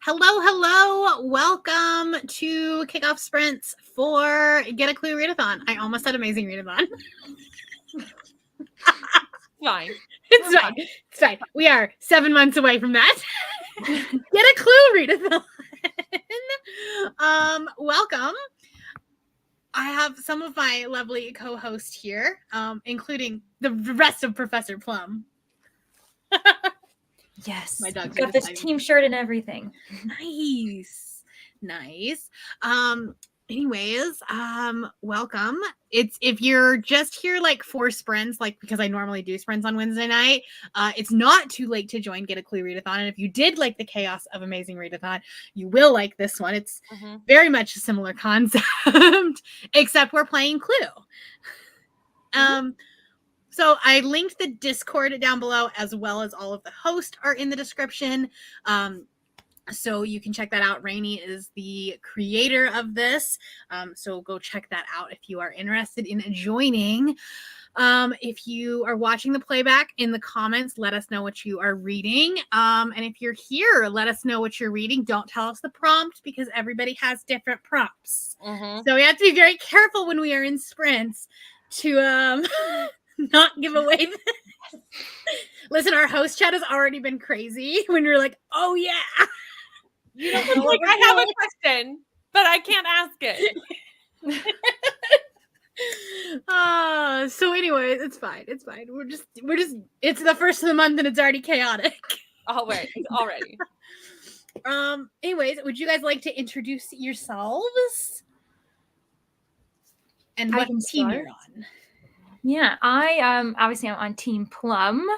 Hello. Welcome to Kickoff Sprints for Get a Clue Readathon. I almost said Amazing Readathon. Fine. It's fine. We are 7 months away from that. Get a Clue Readathon. Welcome. I have some of my lovely co-hosts here, including the rest of Professor Plum. Yes, My dog's got this team shirt and everything. Nice. Anyways, welcome. If you're just here like for sprints, like because I normally do sprints on Wednesday night, it's not too late to join Get a Clue Readathon. And if you did like the chaos of Amazing Readathon, you will like this one. It's very much a similar concept, except we're playing Clue. So I linked the Discord down below, as well as all of the hosts are in the description. So you can check that out. Rainey is the creator of this. So go check that out if you are interested in joining. If you are watching the playback, in the comments, let us know what you are reading. And if you're here, let us know what you're reading. Don't tell us the prompt because everybody has different prompts. So we have to be very careful when we are in sprints to not give away this. Listen, our host chat has already been crazy when you're like, oh yeah. You don't know, like, I have a question, but I can't ask it. So anyways, it's fine. We're just it's the first of the month and it's already chaotic. Already. Anyways, would you guys like to introduce yourselves? And what team you're on? Yeah, obviously I'm on Team Plum.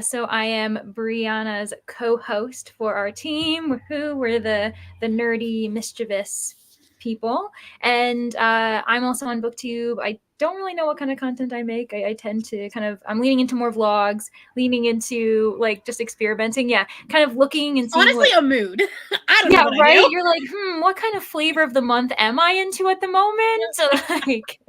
So I am Brianna's co-host for our team. We're the nerdy, mischievous people. And I'm also on BookTube. I don't really know what kind of content I make. I tend to I'm leaning into more vlogs, leaning into like just experimenting. Yeah, kind of looking and seeing honestly a mood. I don't know what right? I do. You're like, what kind of flavor of the month am I into at the moment? So like...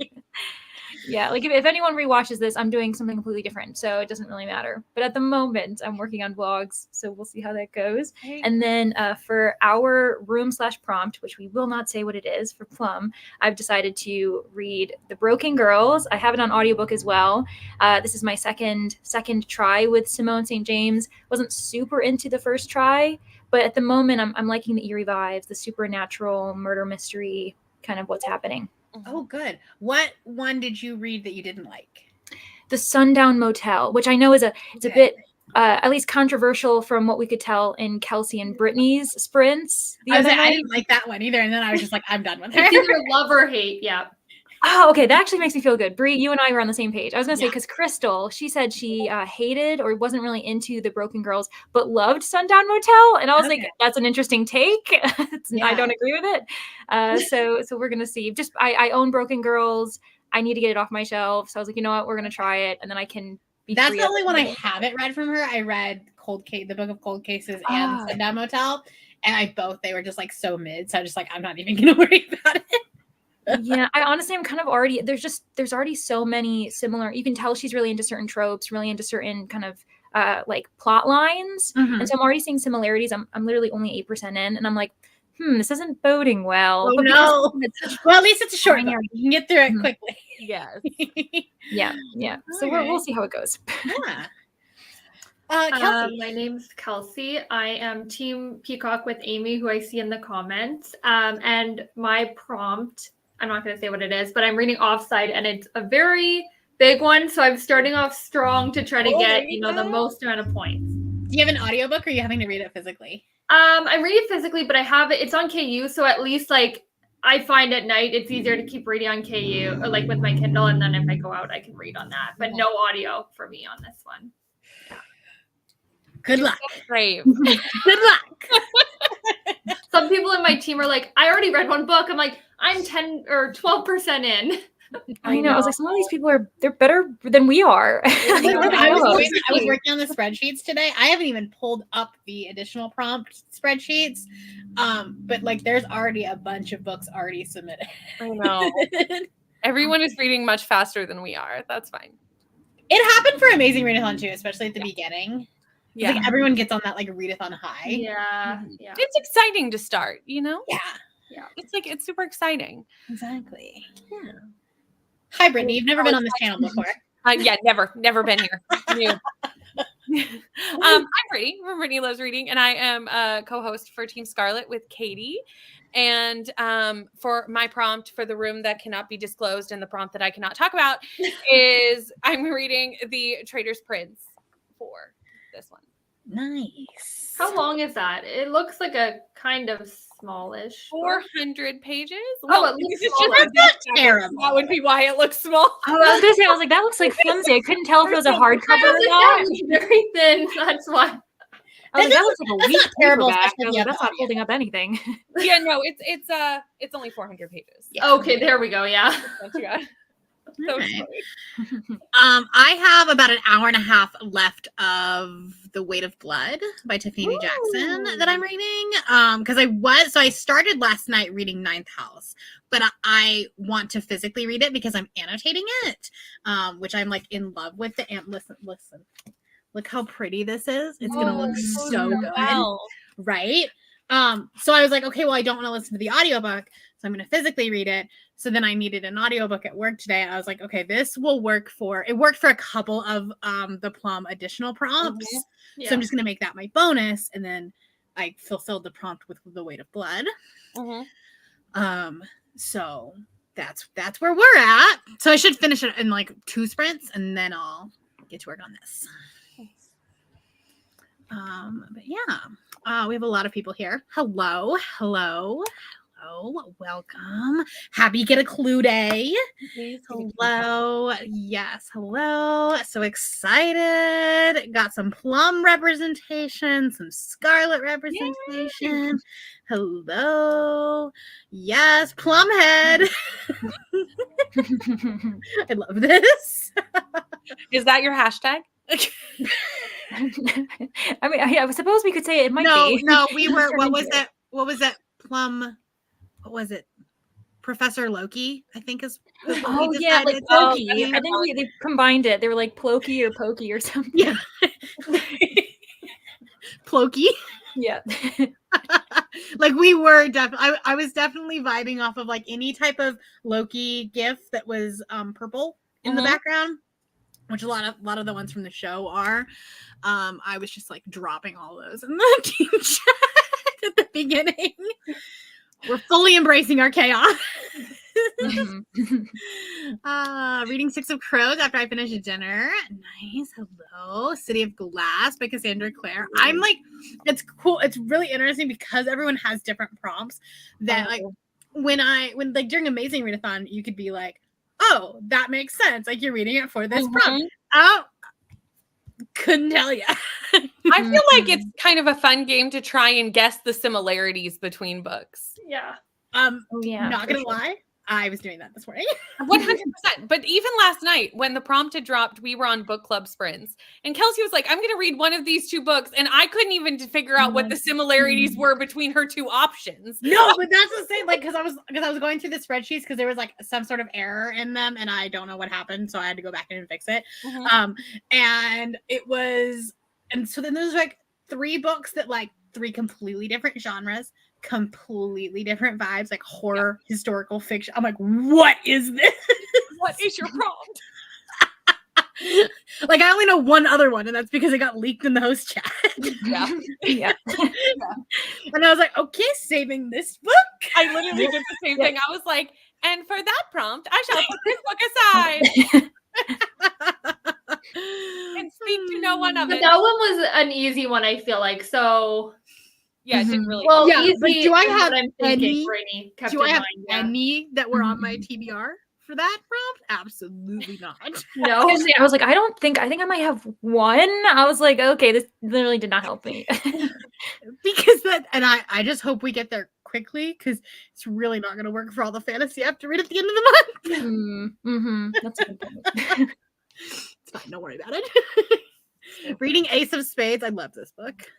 Yeah, like if anyone rewatches this, I'm doing something completely different, so it doesn't really matter. But at the moment, I'm working on vlogs, so we'll see how that goes. And then for our room/prompt, which we will not say what it is for Plum, I've decided to read The Broken Girls. I have it on audiobook as well. This is my second try with Simone St. James. Wasn't super into the first try, but at the moment, I'm liking the eerie vibes, the supernatural murder mystery, kind of what's happening. Oh, good. What one did you read that you didn't like? The Sundown Motel, which I know is a bit at least controversial from what we could tell in Kelsey and Brittany's sprints. I didn't like that one either, and then I was just like, I'm done with her. It's either love or hate, yeah. Oh, okay. That actually makes me feel good. Brie, you and I were on the same page. I was going to say, because Crystal, she said she hated or wasn't really into The Broken Girls, but loved Sundown Motel. And I was like, that's an interesting take. I don't agree with it. So we're going to see. Just I own Broken Girls. I need to get it off my shelf. So I was like, you know what? We're going to try it. And then I can be That's the only one I haven't read from her. I read the Book of Cold Cases and Sundown Motel. And they were just like so mid. So I'm just like, I'm not even going to worry about it. Yeah, I honestly am kind of already, there's already so many similar, you can tell she's really into certain tropes, really into certain kind of like plot lines. And so I'm already seeing similarities. I'm literally only 8% in, and I'm like, this isn't boding well. Oh, no. Well, at least it's a short book. You can get through it quickly. Yes. Yeah. So we'll see how it goes. Yeah. My name's Kelsey. I am Team Peacock with Amy, who I see in the comments. And my prompt, I'm not going to say what it is, but I'm reading Offside, and it's a very big one. So I'm starting off strong to try to get, the most amount of points. Do you have an audiobook, or are you having to read it physically? I read it physically, but I have it. It's on KU, so at least like I find at night it's easier to keep reading on KU, or like with my Kindle, and then if I go out, I can read on that. But no audio for me on this one. Good luck. Great. Good luck. Some people in my team are like, I already read one book. I'm like, I'm 10 or 12% in. I know. I was like, some of these people they're better than we are. I was working on the spreadsheets today. I haven't even pulled up the additional prompt spreadsheets. But like there's already a bunch of books already submitted. I know. Everyone is reading much faster than we are. That's fine. It happened for Amazing Readathon too, especially at the beginning. Yeah. Like everyone gets on that like readathon high. Yeah. It's exciting to start, you know? Yeah. It's super exciting. Exactly. Yeah. Hi, Brittany. You've never been on this channel before. Yeah, never been here. New. I'm Brittany from Brittany Loves Reading, and I am a co-host for Team Scarlet with Katie. And for my prompt for the room that cannot be disclosed and the prompt that I cannot talk about is I'm reading The Traitor's Prince for this one. Nice. How long is that? It looks like a kind of smallish. 400 pages. Oh, it looks small. That's not terrible. That would be why it looks small. Oh, I was gonna say, I was like, that looks like flimsy. I couldn't tell if it was a hardcover or That not. was very thin. That's why. I was like, that looks like a that's weak not terrible, paperback. especially I was if like, you that's have not holding up anything. Yeah, no, it's only 400 pages. Okay, there we go. Yeah. That's what you got. So Right. funny. I have about an hour and a half left of The Weight of Blood by Tiffany Jackson that I'm reading. Because I started last night reading Ninth House, but I want to physically read it because I'm annotating it, which I'm like in love with the listen. Look how pretty this is. It's gonna look so good. Wow. Right? So I was like, okay, well, I don't want to listen to the audiobook, so I'm going to physically read it. So then I needed an audiobook at work today. I was like, okay, this will work it worked for a couple of the Plum additional prompts. Mm-hmm. So I'm just going to make that my bonus. And then I fulfilled the prompt with The Weight of Blood. Mm-hmm. So that's where we're at. So I should finish it in like 2 sprints and then I'll get to work on this. But yeah, we have a lot of people here. Hello. Welcome. Happy Get a Clue Day. Hello. Yes. Hello. So excited. Got some Plum representation, some Scarlet representation. Yay. Hello. Yes. Plumhead. I love this. Is that your hashtag? I mean, I suppose we could say it might be. No, we were. What was it? What was it? Plum. What was it? Professor Loki, I think is. Oh yeah, like Pokey. I think they combined it. They were like Plokey or Pokey or something. Yeah. Plokey. Yeah. Like we were definitely. I was definitely vibing off of like any type of Loki gif that was purple in the background. Which a lot of the ones from the show are. I was just like dropping all those in the team chat at the beginning. We're fully embracing our chaos. Reading Six of Crows after I finish dinner. Nice. Hello. City of Glass by Cassandra Clare. I'm like, it's cool. It's really interesting because everyone has different prompts that like when like during Amazing Readathon, you could be like, oh, that makes sense. Like you're reading it for this prompt. Oh, couldn't tell you. I feel like it's kind of a fun game to try and guess the similarities between books. Yeah. Not gonna lie, I was doing that this morning. 100%. But even last night when the prompt had dropped, we were on book club sprints. And Kelsey was like, I'm going to read one of these 2 books. And I couldn't even figure out what the similarities were between her 2 options. No, but that's the same. Like, because I was going through the spreadsheets because there was like some sort of error in them and I don't know what happened. So I had to go back in and fix it. And it was, and so then there's like 3 books that like 3 completely different genres, completely different vibes, like horror, historical fiction. I'm like, what is this? What is your prompt? Like I only know one other one, and that's because it got leaked in the host chat. Yeah. And I was like, okay, saving this book. I literally did the same thing. I was like, and for that prompt, I shall put this book aside and speak to no one of But it. that one was an easy one, I feel like. So Yeah, it didn't really. well, Yeah, easy. but do I is what have I'm thinking, any- Brittany kept Do I in have mind, yeah. any that were on my TBR for that prompt? Absolutely not. No. I was like, I think I might have one. I was like, okay, this literally did not help me. Because I just hope we get there quickly because it's really not going to work for all the fantasy I have to read at the end of the month. That's a good point. It's fine. Don't worry about it. Reading Ace of Spades. I love this book.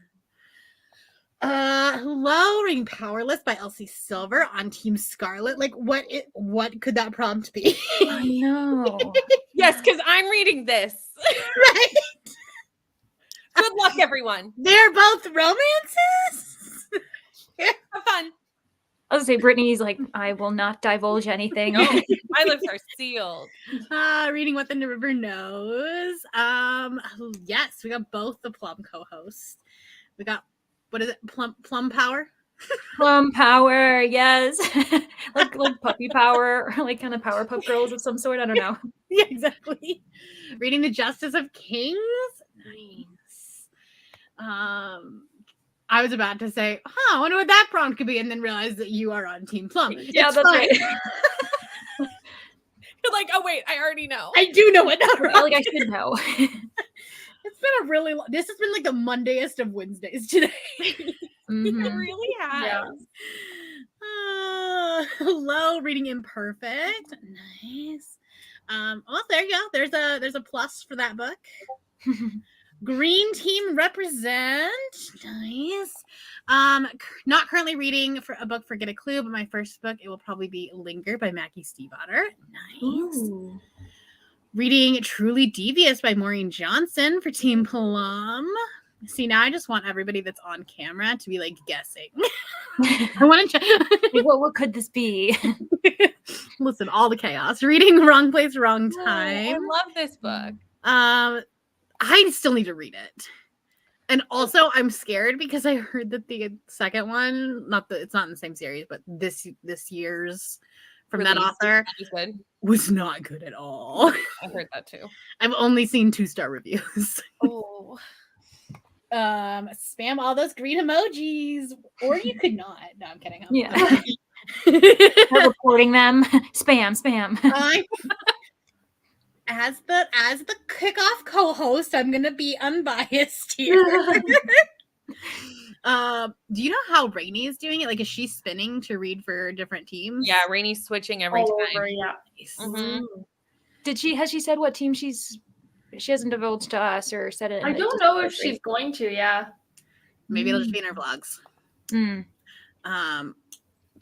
Hello, reading Powerless by Elsie Silver on Team Scarlet. Like, what could that prompt be? I know. Yes, because I'm reading this. Right? Good luck, everyone. They're both romances. Have fun. I was gonna say Brittany's like, I will not divulge anything. No, my lips are sealed. Reading What the River Knows. Yes, we got both the Plum co-hosts. We got, what is it? Plum Power? Plum Power, yes. like puppy power, or like kind of Powerpuff Girls of some sort. I don't know. Yeah, exactly. Reading The Justice of Kings. Nice. I was about to say, I wonder what that prompt could be, and then realize that you are on Team Plum. Yeah, that's right. You're like, oh wait, I already know. I do know what that Like I should know. It's been a really this has been like the Mondayest of Wednesdays today. Mhm. It really has. Yeah. Hello, Reading Imperfect. Nice. Oh, there you go. There's a plus for that book. Green Team Represent. Nice. Not currently reading for a book for Get a Clue, but my first book, it will probably be Linger by Mackie Stiefvater. Nice. Ooh. Reading Truly Devious by Maureen Johnson for Team Plum. See, now I just want everybody that's on camera to be like guessing. I want to check. Like, what could this be? Listen, all the chaos. Reading Wrong Place, Wrong Oh, Time. I love this book. I still need to read it. And also I'm scared because I heard that the second one, it's not in the same series, but this year's from that author was not good at all. I heard that too. I've only seen 2-star reviews. Oh. Spam all those green emojis, or you could not. No, I'm kidding. Yeah. We're recording them. Spam. As the Kickoff co-host, I'm gonna be unbiased here. Do you know how Rainey is doing it? Like, is she spinning to read for different teams? Yeah, Rainey's switching every All time. over, yeah. Mhm. Has she said what team she hasn't divulged to us or said it? I don't know if she's going to, yeah. Maybe it'll just be in her vlogs. Mm.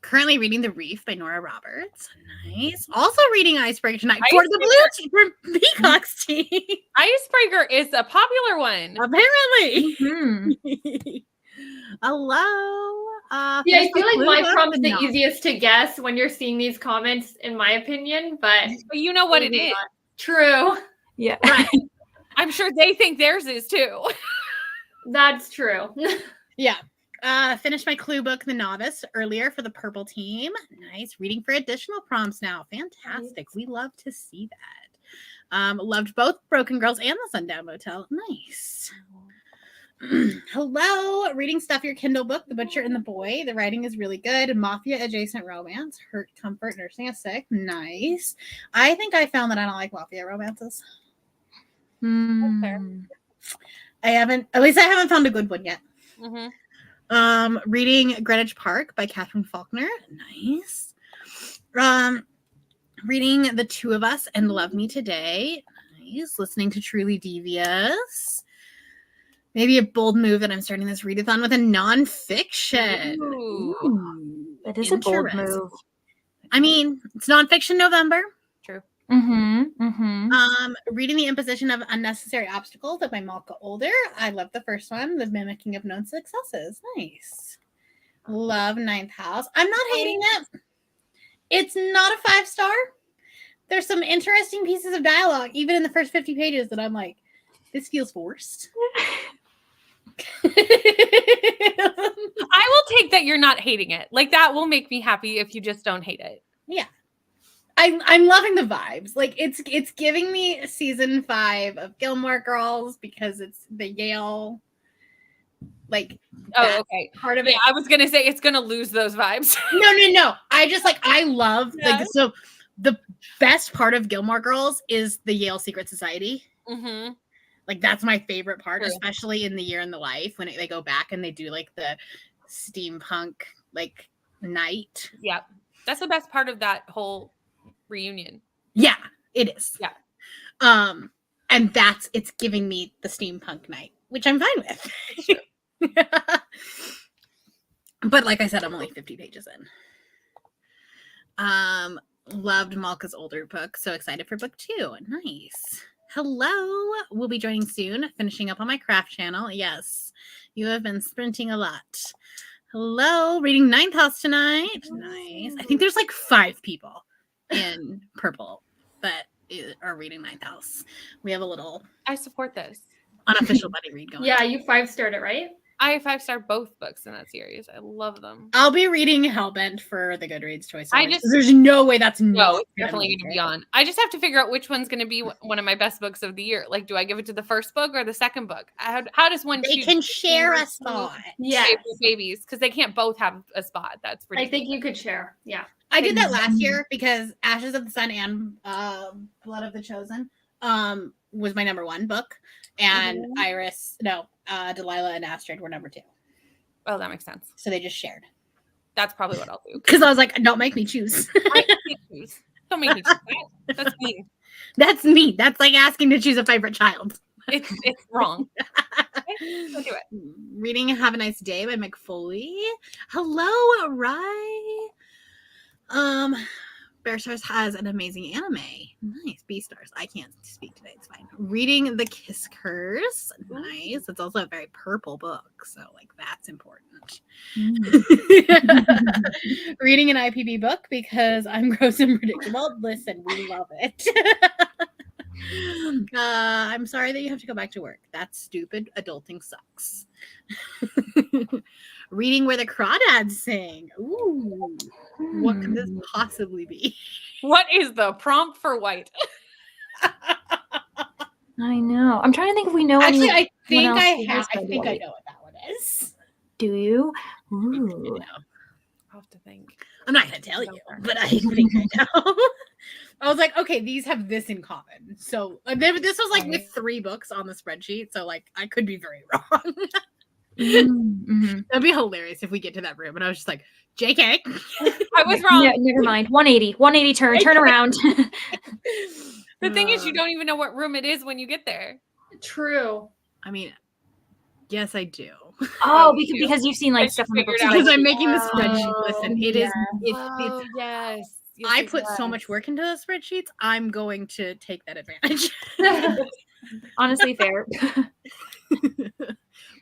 Currently reading The Reef by Nora Roberts. Nice. Also reading Icebreaker tonight for the Blue Peacock's team. Icebreaker is a popular one. Apparently. Mm-hmm. Hello. Yeah, I feel like my prompt's the No. easiest to guess when you're seeing these comments, in my opinion, but But you know what it maybe is. not. True. Yeah. Right. I'm sure they think theirs is too. That's true. Yeah. Finished my clue book, The Novice, earlier for the purple team. Nice. Reading for additional prompts now. Fantastic. We love to see that. Loved both Broken Girls and The Sundown Motel. Nice. Hello. Reading Stuff Your Kindle book, The Butcher and the Boy. The writing is really good. Mafia adjacent romance. Hurt, comfort, nursing a sick. Nice. I think I found that I don't like mafia romances. Mm. I haven't found a good one yet. Mm-hmm. Reading Greenwich Park by Catherine Faulkner. Nice. Reading The Two of Us and Love Me Today. Nice. Listening to Truly Devious. Maybe a bold move that I'm starting this readathon with a nonfiction. Ooh. That is a bold Interesting. move. I mean, it's nonfiction November. True. Mm-hmm. Mm-hmm. Reading The Imposition of Unnecessary Obstacles by Malka Older. I love the first one, The Mimicking of Known Successes. Nice. Love Ninth House. I'm not hating it. It's not a 5-star. There's some interesting pieces of dialogue, even in the first 50 pages, that I'm like, this feels forced. I will take that you're not hating it. Like, that will make me happy if you just don't hate it. Yeah. I'm loving the vibes. Like, it's giving me season 5 of Gilmore Girls because it's the Yale, like, Oh, okay. part of it. Yeah, I was gonna say it's gonna lose those vibes. No. I love Yeah. like, so the best part of Gilmore Girls is the Yale Secret Society. Mm-hmm. Like, that's my favorite part, True. especially in The Year in the Life when they go back and they do like the steampunk like night. Yeah, that's the best part of that whole reunion. Yeah, it is. Yeah. And it's giving me the steampunk night, which I'm fine with. But like I said, I'm only 50 pages in. Loved Malka's older book. So excited for book 2. Nice. Hello. We'll be joining soon, finishing up on my craft channel. Yes, you have been sprinting a lot. Hello. Reading Ninth House tonight. Nice. I think there's like 5 people in purple that are reading Ninth House. We have a little I support this. unofficial buddy read going. Yeah, you 5-starred it, right? I 5-star both books in that series. I love them. I'll be reading Hellbent for the Goodreads Choice I Awards, just- 'cause there's no way that's No, not it's definitely going to be on. I just have to figure out which one's going to be one of my best books of the year. Like, do I give it to the first book or the second book? How does one They choose can between share those a spot. Yeah. favorite babies? Because they can't both have a spot. That's I ridiculous. think you could share. Yeah. I did that last year because Ashes of the Sun and Blood of the Chosen was my number 1 book, and Delilah and Astrid were number 2. Oh, that makes sense. So they just shared. That's probably what I'll do. Because I was like, don't make me choose. I can't choose. Don't make me choose that. That's mean. That's me. That's like asking to choose a favorite child. It's wrong. Don't do it. Reading Have a Nice Day by McFoley. Hello, Rye. Bear Stars has an amazing anime. Nice. B-Stars. I can't speak today. It's fine. Reading The Kiss Curse. Nice. It's also a very purple book. So, like, that's important. Reading an IPB book because I'm gross and predictable. Listen, we love it. I'm sorry that you have to go back to work. That's stupid. Adulting sucks. Reading Where the Crawdads Sing. Ooh. What could this possibly be? What is the prompt for white? I know. I'm trying to think if we know. Actually, anyone I think else I who have. has I read think I White. know what that one is. Do you? Ooh. I'll have to think. I'm not going to tell you, but I think I know. I was like, okay, these have this in common. So this was like with 3 books on the spreadsheet. So like I could be very wrong. Mm-hmm. That'd be hilarious if we get to that room and I was just like, JK. I was wrong. Never mind. 180 turn around. The thing is, you don't even know what room it is when you get there. True. I mean, yes, I do. Oh, me too. because you've seen like stuff on the figured books. out. Because like- I'm making the Oh, spreadsheet. Listen, it is. yeah. It's Yes. Yes, I it put so does. much work into the spreadsheets. I'm going to take that advantage. Honestly, fair.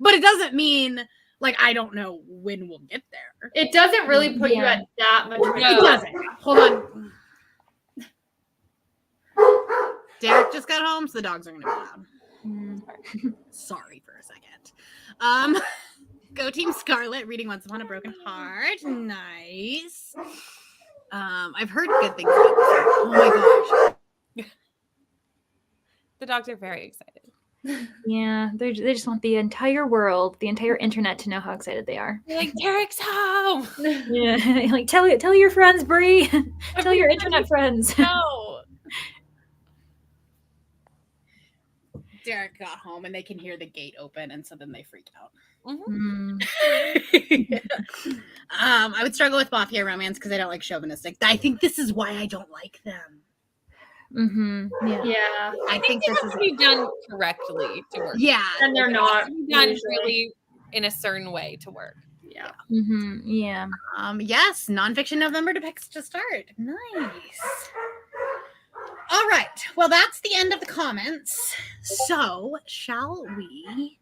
But it doesn't mean like I don't know when we'll get there. It doesn't really put you Yeah. at that much. No. It doesn't. Hold on. Derek just got home, so the dogs are gonna be loud. Sorry for a second. Go Team Scarlet, reading Once Upon a Broken Heart. Nice. I've heard good things about this. Oh my gosh. The dogs are very excited. Yeah, they just want the entire world, the entire internet to know how excited they are. They're like, Derek's home. Yeah, like tell your friends, Bree. Tell your internet friends. No. Derek got home and they can hear the gate open, and so then they freak out. Mhm. I would struggle with Mafia romance because I don't like chauvinistic. I think this is why I don't like them. Yeah. Yeah. I think They this have is to be done correctly to work. yeah. And they're It not has to be done usually. really in a certain way to work. Yeah. Yeah. Yes, nonfiction November depicts to start. Nice. All right. Well, that's the end of the comments. So, shall we?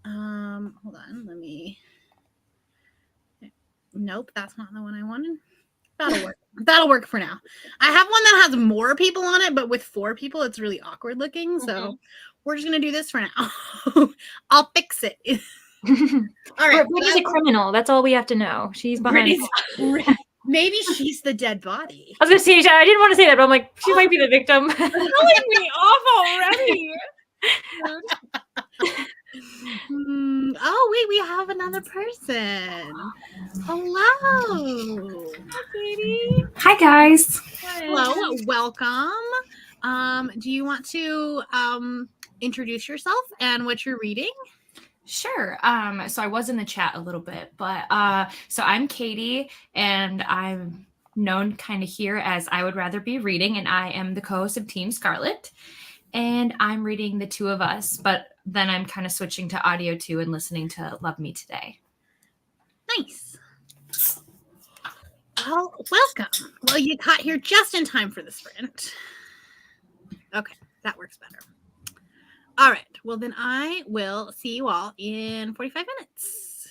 Hold on. Let me. Nope, that's not the one I wanted. That'll work. That'll work for now. I have one that has more people on it, but with 4 people, it's really awkward looking. So we're just gonna do this for now. I'll fix it. All right. Brittany's a criminal. That's all we have to know. She's behind. Brittany's- Maybe she's the dead body. I was gonna say I didn't want to say that, but I'm like, she might be the victim. Telling me off already. Oh, wait, we have another person. Hello. Katie. Hi, guys. Hello, welcome. Do you want to introduce yourself and what you're reading? Sure. So I was in the chat a little bit, but so I'm Katie, and I'm known kind of here as I Would Rather Be Reading, and I am the co-host of Team Scarlet. And I'm reading The Two of Us, but then I'm kind of switching to audio too and listening to Love Me Today. Nice. Well, welcome. Well, you got here just in time for the sprint. Okay. That works better. All right. Well, then I will see you all in 45 minutes.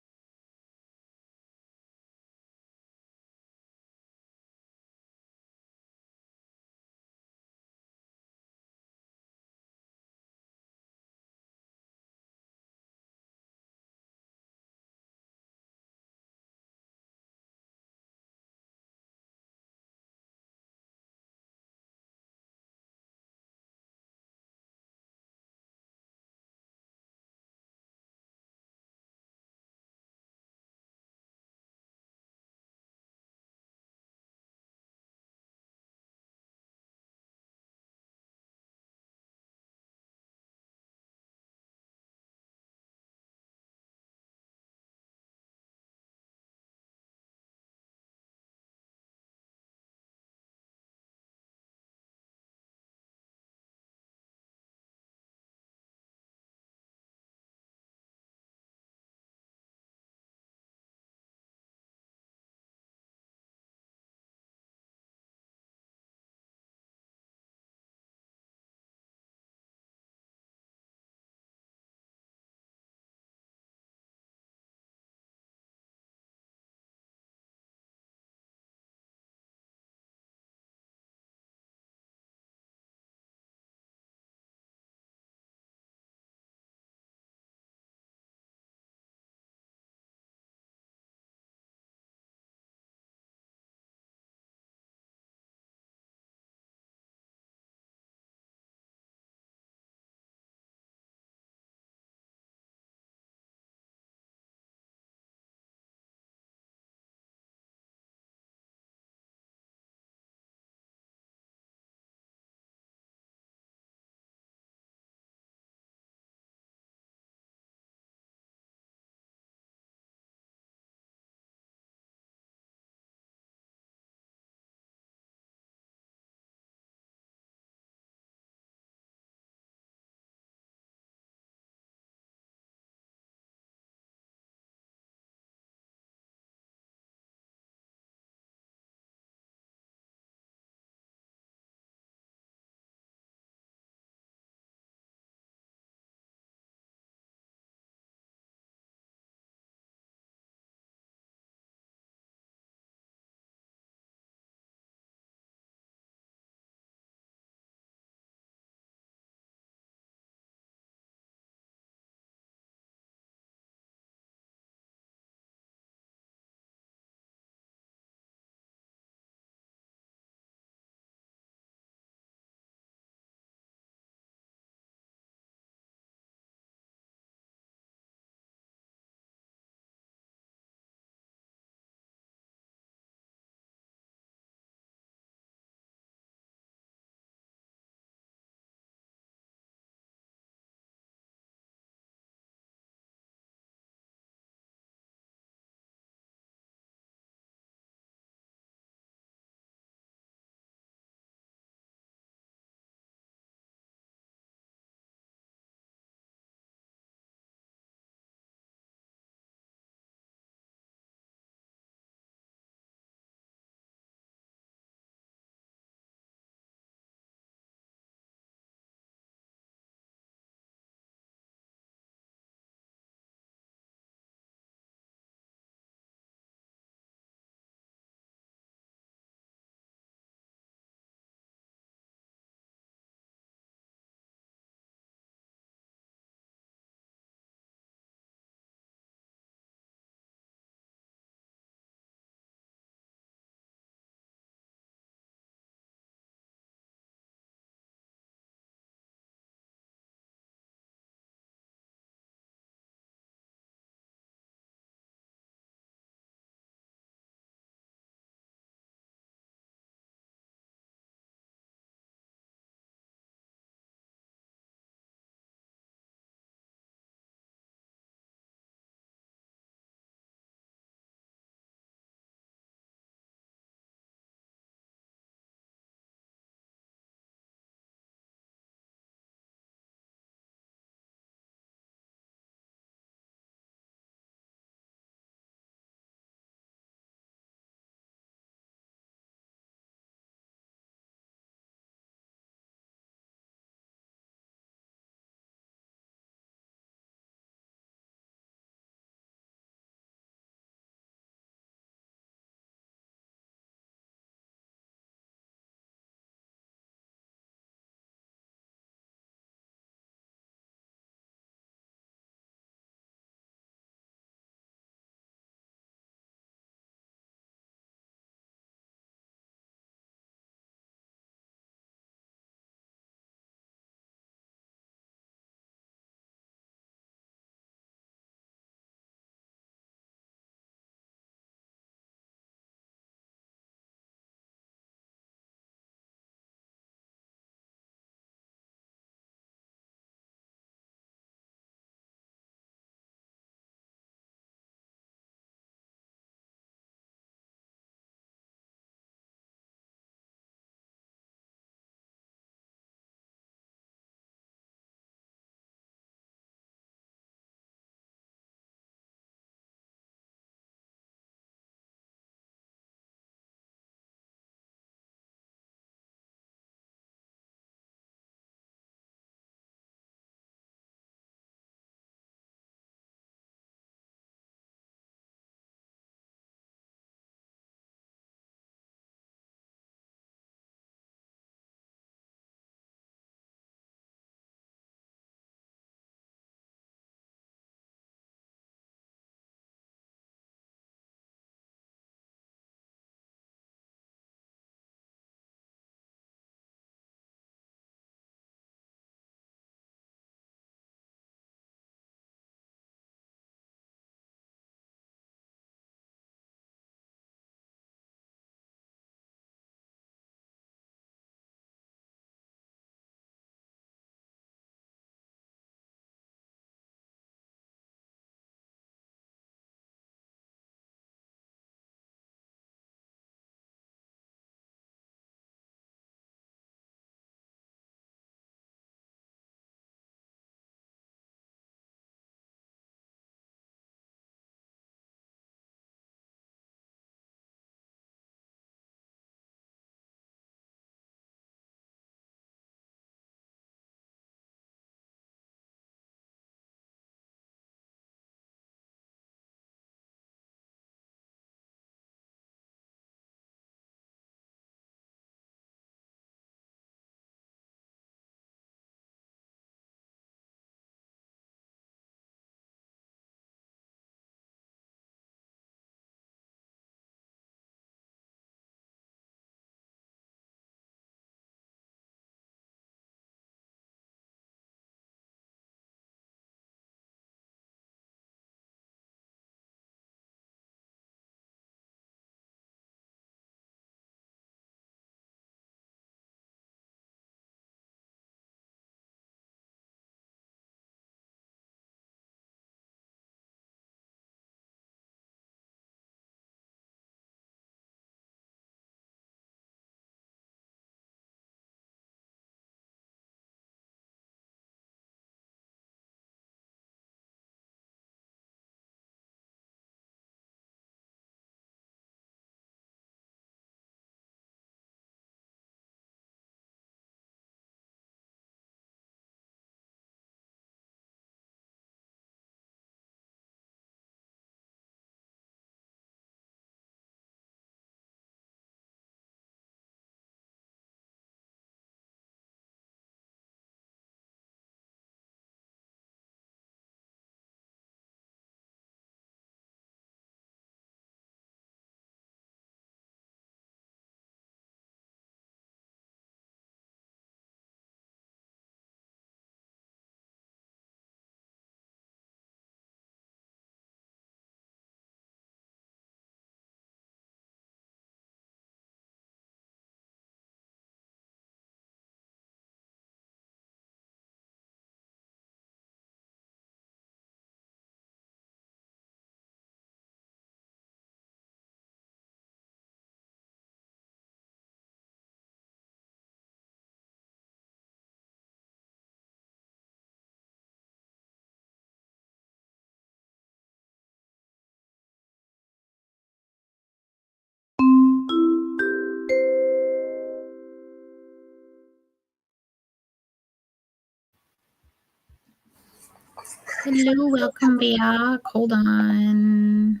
Hello, welcome back. Hold on.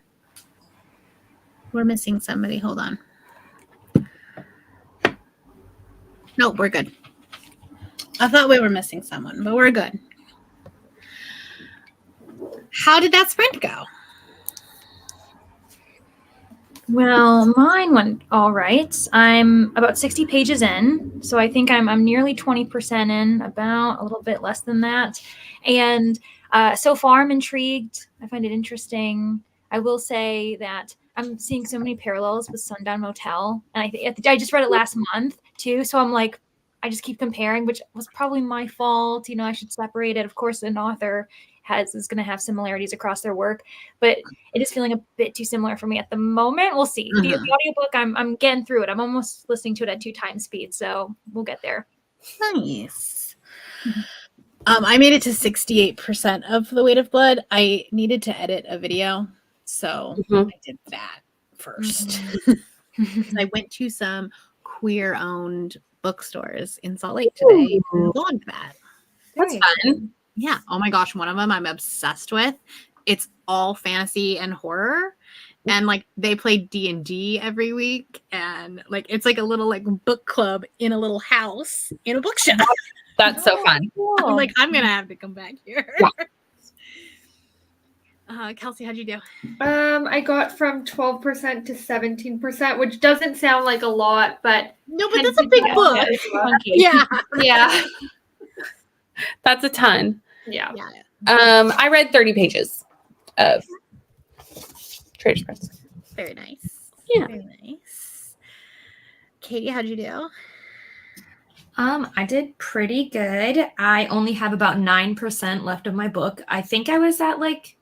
We're missing somebody. Hold on. No, we're good. I thought we were missing someone, but we're good. How did that sprint go? Well, mine went all right. I'm about 60 pages in, so I think I'm nearly 20% in, about a little bit less than that. And so far, I'm intrigued. I find it interesting. I will say that I'm seeing so many parallels with Sundown Motel, and I just read it last month too. So I'm like, I just keep comparing, which was probably my fault. I should separate it. Of course, an author is going to have similarities across their work, but it is feeling a bit too similar for me at the moment. We'll see. The audiobook, I'm getting through it. I'm almost listening to it at 2 times speed, so we'll get there. Nice. I made it to 68% of The Weight of Blood. I needed to edit a video, so I did that first. I went to some queer-owned bookstores in Salt Lake today and vlogged that. That's fun. Yeah. Oh my gosh. One of them I'm obsessed with. It's all fantasy and horror. And like they play D&D every week. And like it's like a little like book club in a little house in a bookshop. That's so fun. Cool. I'm like, I'm going to have to come back here. Kelsey, how'd you do? I got from 12% to 17%, which doesn't sound like a lot, but No, but that's a big book. Yeah. Yeah. That's a ton. Yeah. I read 30 pages of Trader's Prince. Very nice. Yeah. Very nice. Katie, how'd you do? I did pretty good. I only have about 9% left of my book. I think I was at like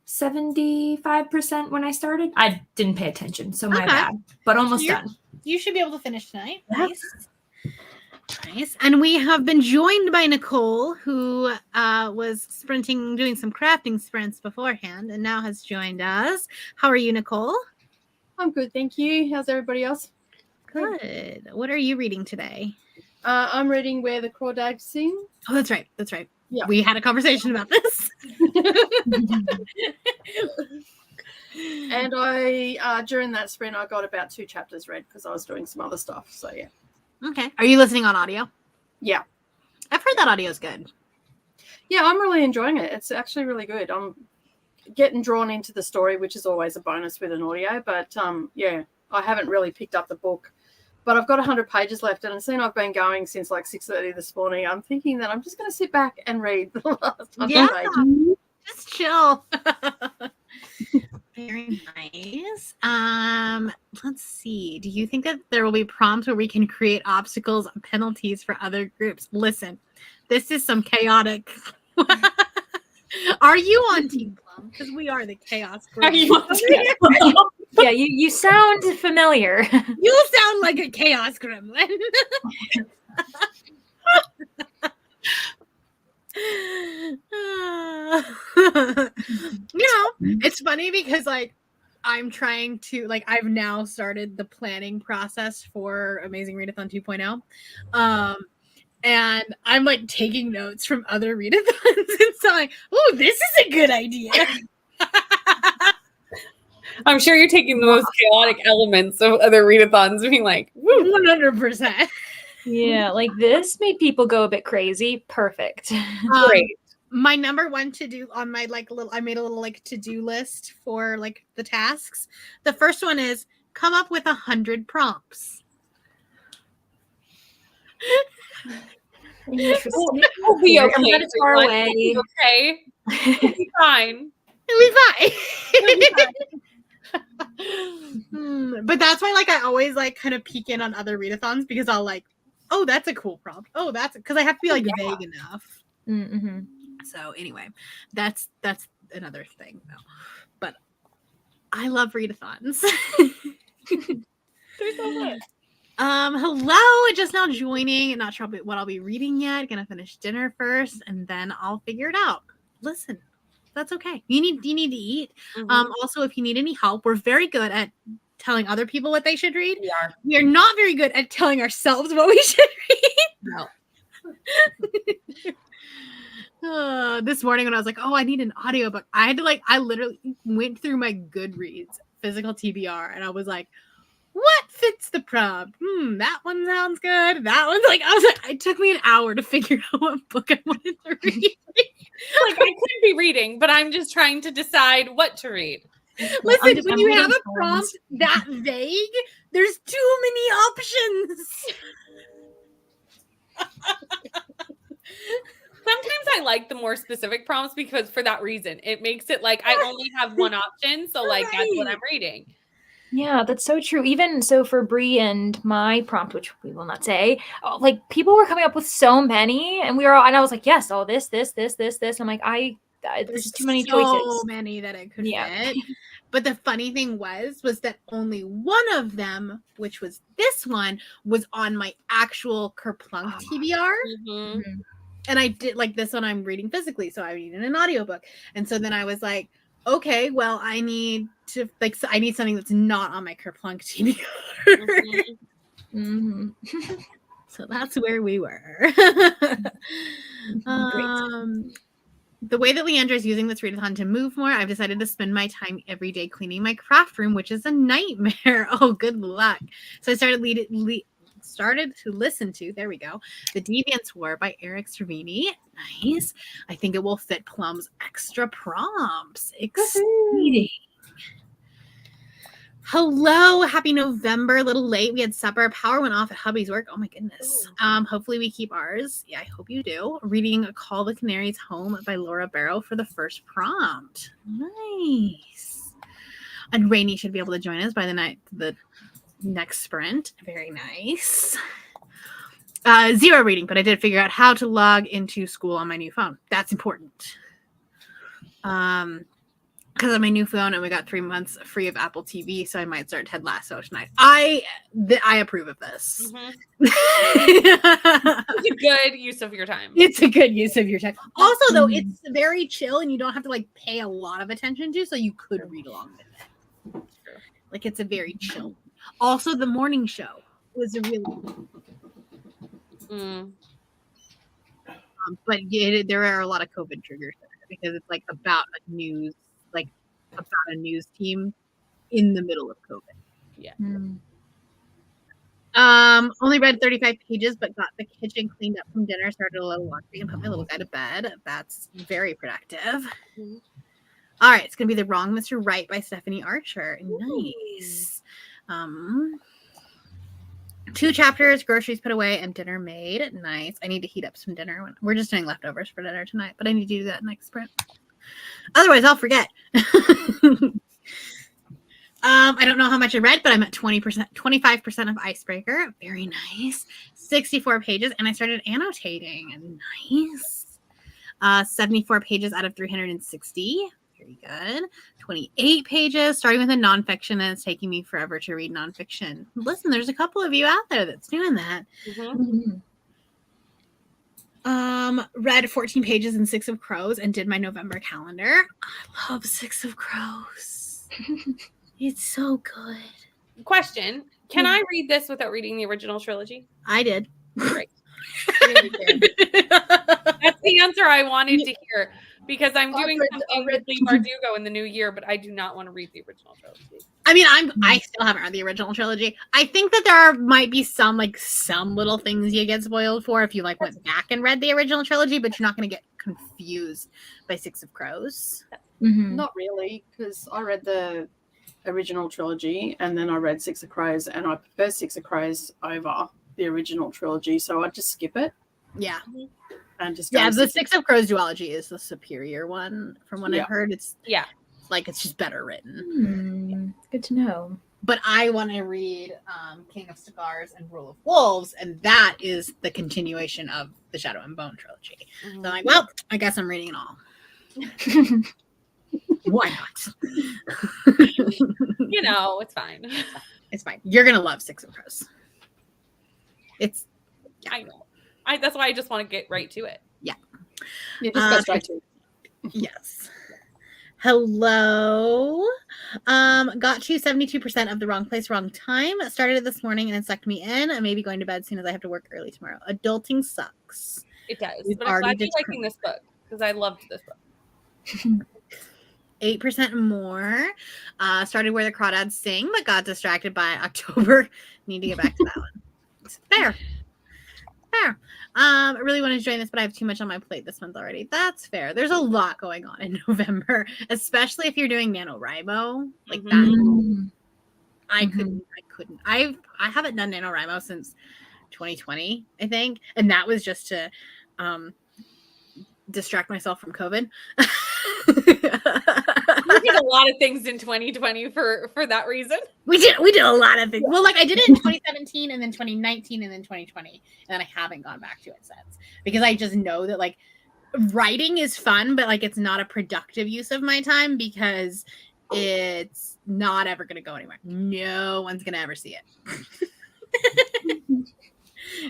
75% when I started. I didn't pay attention, so my bad. But almost done. You should be able to finish tonight. Nice. Nice. And we have been joined by Nicole, who was sprinting, doing some crafting sprints beforehand, and now has joined us. How are you, Nicole? I'm good, thank you. How's everybody else? Good. What are you reading today? I'm reading Where the Crawdads Sing. Oh, that's right. That's right. Yeah. We had a conversation about this. And I during that sprint, I got about 2 chapters read because I was doing some other stuff. So yeah. Okay. Are you listening on audio? Yeah. I've heard that audio is good. Yeah, I'm really enjoying it. It's actually really good. I'm getting drawn into the story, which is always a bonus with an audio. But yeah, I haven't really picked up the book. But I've got 100 pages left, and seeing I've been going since like 6:30 this morning, I'm thinking that I'm just going to sit back and read the last 100 pages. Just chill. Very nice. Let's see. Do you think that there will be prompts where we can create obstacles and penalties for other groups? Listen, this is some chaotic. Are you on Team Plum? Because we are the chaos group. Are you on Team Plum? Yeah, you sound familiar. You sound like a chaos gremlin. It's funny because like I'm trying to like I've now started the planning process for Amazing Readathon 2.0. And I'm like taking notes from other readathons and so like, oh, this is a good idea. I'm sure you're taking the most chaotic elements of other readathons, being like, 100%. Yeah, like this made people go a bit crazy. Perfect. Great. My number one to do on my like little, I made a little like to do list for like the tasks. The first one is come up with 100 prompts. Interesting. We'll be okay. I'm glad it's far away. Okay. We'll be fine. It'll be fine. But that's why like I always like kind of peek in on other readathons because I'll like, oh, that's a cool prompt. Oh, that's because I have to be like vague enough. Mm-hmm. So anyway, that's another thing though. But I love readathons. They're so good. Hello, just now joining. Not sure what I'll be reading yet. Gonna finish dinner first, and then I'll figure it out. Listen, that's okay. You need to eat. Mm-hmm. Also, if you need any help, we're very good at telling other people what they should read. We are. We are not very good at telling ourselves what we should read. No. This morning when I was like, oh, I need an audiobook, I had to I literally went through my Goodreads physical TBR and I was like, what fits the prompt? That one sounds good. That one's it took me an hour to figure out what book I wanted to read. I could be reading, but I'm just trying to decide what to read. Listen, when you have a prompt that vague, there's too many options. Sometimes I like the more specific prompts because for that reason, it makes it I only have one option. So that's what I'm reading. Yeah, that's so true. Even so for Bree and my prompt, which we will not say, people were coming up with so many and I was like, yes, this. I'm like, there's just too many choices. So many that it could fit. But the funny thing was that only one of them, which was this one, was on my actual Kerplunk TBR. Mm-hmm. And I did this one I'm reading physically, so I needed an audiobook. And so then I was like, okay, well, I need to I need something that's not on my Kerplunk TBR. Mm-hmm. So that's where we were. The way that Leandra is using this readathon to move more, I've decided to spend my time every day cleaning my craft room, which is a nightmare. Oh, good luck. So I started to listen to, there we go, The Deviant's War by Eric Cervini. Nice. I think it will fit Plum's extra prompts. Exciting. Hello, happy November. A little late. We had supper. Power went off at hubby's work. Oh my goodness. Hopefully we keep ours. Yeah, I hope you do. Reading Call the Canaries Home by Laura Barrow for the first prompt. Nice. And Rainey should be able to join us by the next sprint. Very nice. 0 reading, but I did figure out how to log into school on my new phone. That's important. Because of my new phone and we got 3 months free of Apple TV, so I might start Ted Lasso tonight. I approve of this. Mm-hmm. It's a good use of your time. It's a good use of your time. Also, though, it's very chill and you don't have to pay a lot of attention to, so you could read along with it. It's a very chill. Also, the morning show was a really but there are a lot of COVID triggers there because it's about a news about a news team in the middle of COVID. Yeah. Only read 35 pages, but got the kitchen cleaned up from dinner, started a little laundry, and put my little guy to bed. That's very productive. All right, it's gonna be The Wrong Mr. Right by Stephanie Archer. Nice. 2 chapters, groceries put away, and dinner made. Nice. I need to heat up some dinner. We're just doing leftovers for dinner tonight, but I need to do that next sprint. Otherwise, I'll forget. I don't know how much I read, but I'm at 25% of Icebreaker. Very nice. 64 pages, and I started annotating. Nice. 74 pages out of 360. Very good. 28 pages, starting with a nonfiction, and it's taking me forever to read nonfiction. Listen, there's a couple of you out there that's doing that. Read 14 pages in 6 of Crows and did my November calendar. I love 6 of Crows. It's so good. Question: can I read this without reading the original trilogy? I did. Great. That's the answer I wanted to hear because I'm doing something with Lee Bardugo in the new year, but I do not want to read the original trilogy. I mean, I still haven't read the original trilogy. I think that there might be some little things you get spoiled for if you went back and read the original trilogy, but you're not going to get confused by 6 of Crows. Not really, because I read the original trilogy and then I read 6 of Crows, and I prefer 6 of Crows over the original trilogy, so I just skip it. Yeah. And just the 6 of Crows duology is the superior one from what I've heard. It's it's just better written. Good to know. But I want to read King of Cigars and Rule of Wolves, and that is the continuation of the Shadow and Bone trilogy. So I'm like, well, I guess I'm reading it all. Why not? It's fine. It's fine. You're gonna love 6 of Crows. I know. That's why I just want to get right to it. Yeah. Just go straight to it. Yes. Hello. Got to 72% of the wrong place, wrong time. Started it this morning and it sucked me in. I may be going to bed soon as I have to work early tomorrow. Adulting sucks. It does. We've But I'm glad already you're liking this book. because I loved this book. 8% more. Started Where the Crawdads Sing, but got distracted by October. Need to get back to that one. It's fair. I really wanted to join this, but I have too much on my plate this month already. That's fair. There's a lot going on in November, especially if you're doing NaNoWriMo. Like that. I couldn't. I haven't done NaNoWriMo since 2020, I think. And that was just to distract myself from COVID. We did a lot of things in 2020 for that reason. We did a lot of things. Well, like I did it in 2017 and then 2019 and then 2020, and then I haven't gone back to it since because I just know that like writing is fun, but like it's not a productive use of my time because it's not ever going to go anywhere. No one's going to ever see it.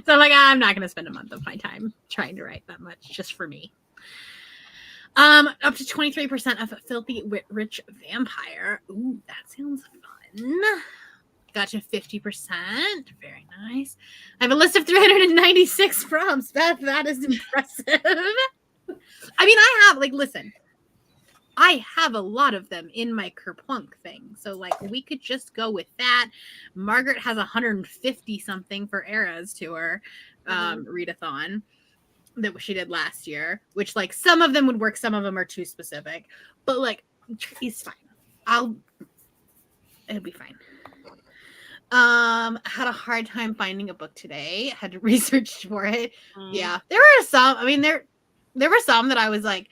So I'm like, I'm not going to spend a month of my time trying to write that much just for me. Up to 23% of Filthy Rich Vampire. Ooh, that sounds fun. Got to 50%. Very nice. I have a list of 396 prompts. That is impressive. I mean, I have a lot of them in my Kerplunk thing. So, like, we could just go with that. Margaret has 150 something for Era's tour, readathon that she did last year, which, like, some of them would work. Some of them are too specific. But, like, it's fine. It'll be fine. Had a hard time finding a book today. Had to research for it. Yeah. There were some. I mean, there were some that I was like,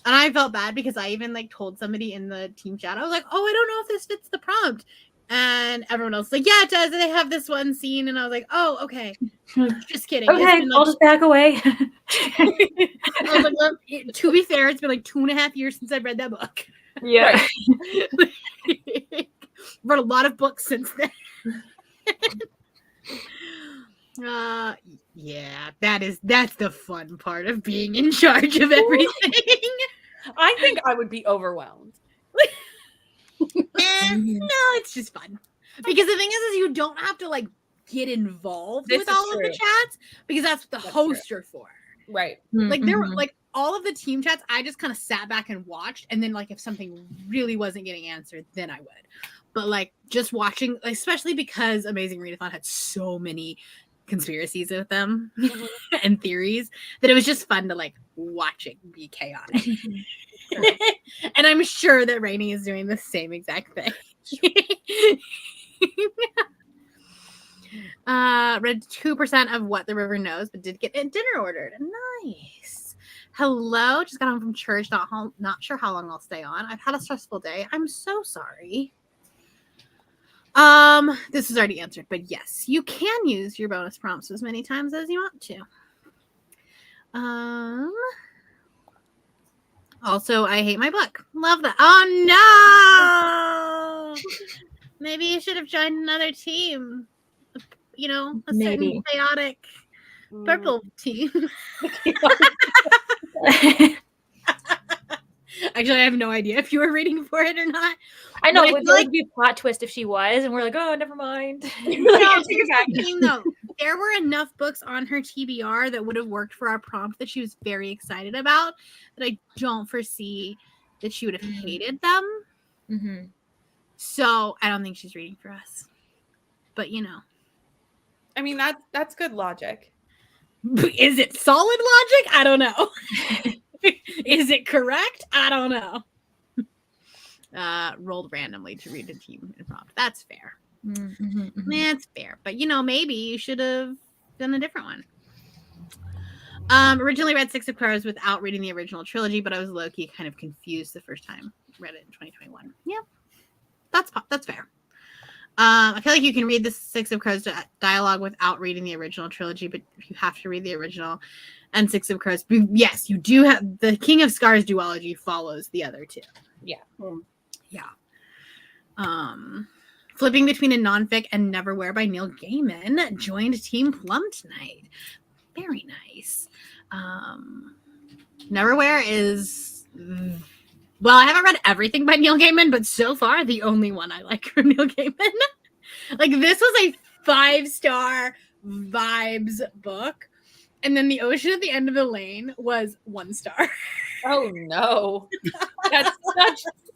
and I felt bad because I even like told somebody in the team chat, I was like, oh, I don't know if this fits the prompt. And everyone else was like, yeah, it does. They have this one scene. And I was like, oh, okay. Just kidding. Okay, I'll just back away. I was like, well, to be fair, it's been like 2.5 years since I've read that book. Yeah. Read a lot of books since then. Yeah, that's the fun part of being in charge of everything. I think I would be overwhelmed. No, it's just fun. Because the thing is you don't have to like get involved with all of the chats because that's what the hosts are for. Right. Like there were like all of the team chats, I just kind of sat back and watched, and then like if something really wasn't getting answered, then I would. But like just watching, especially because Amazing Readathon had so many conspiracies with them and theories that it was just fun to like watch it be chaotic. And I'm sure that Rainey is doing the same exact thing. Read 2% of What the River Knows, but did get a dinner ordered. Nice. Hello, just got home from church. Not sure how long I'll stay on. I've had a stressful day. I'm so sorry. This was already answered, but yes, you can use your bonus prompts as many times as you want to. Also, I hate my book. Love that. Oh no! Maybe you should have joined another team. You know, a certain chaotic purple team. Actually, I have no idea if you were reading for it or not. I know, it would like be a plot twist if she was, and we're like, oh, never mind. No, there were enough books on her TBR that would have worked for our prompt that she was very excited about, that I don't foresee that she would have hated them. Mm-hmm. So I don't think she's reading for us. But you know. I mean, that's good logic. Is it solid logic? I don't know. Is it correct? I don't know. Rolled randomly to read a team and prompt. That's fair. That's fair. But you know, maybe you should have done a different one. Originally read Six of Crows without reading the original trilogy, but I was low-key kind of confused the first time. Read it in 2021. Yeah, that's fair. I feel like you can read the Six of Crows dialogue without reading the original trilogy, but you have to read the original. And Six of Crows, yes, you do have the King of Scars duology follows the other two. Yeah. Yeah. Flipping between a nonfic and Neverwhere by Neil Gaiman joined Team Plum tonight. Very nice. Neverwhere is, well, I haven't read everything by Neil Gaiman, but so far the only one I like from Neil Gaiman. Like this was a 5-star vibes book. And then The Ocean at the End of the Lane was 1 star. Oh no.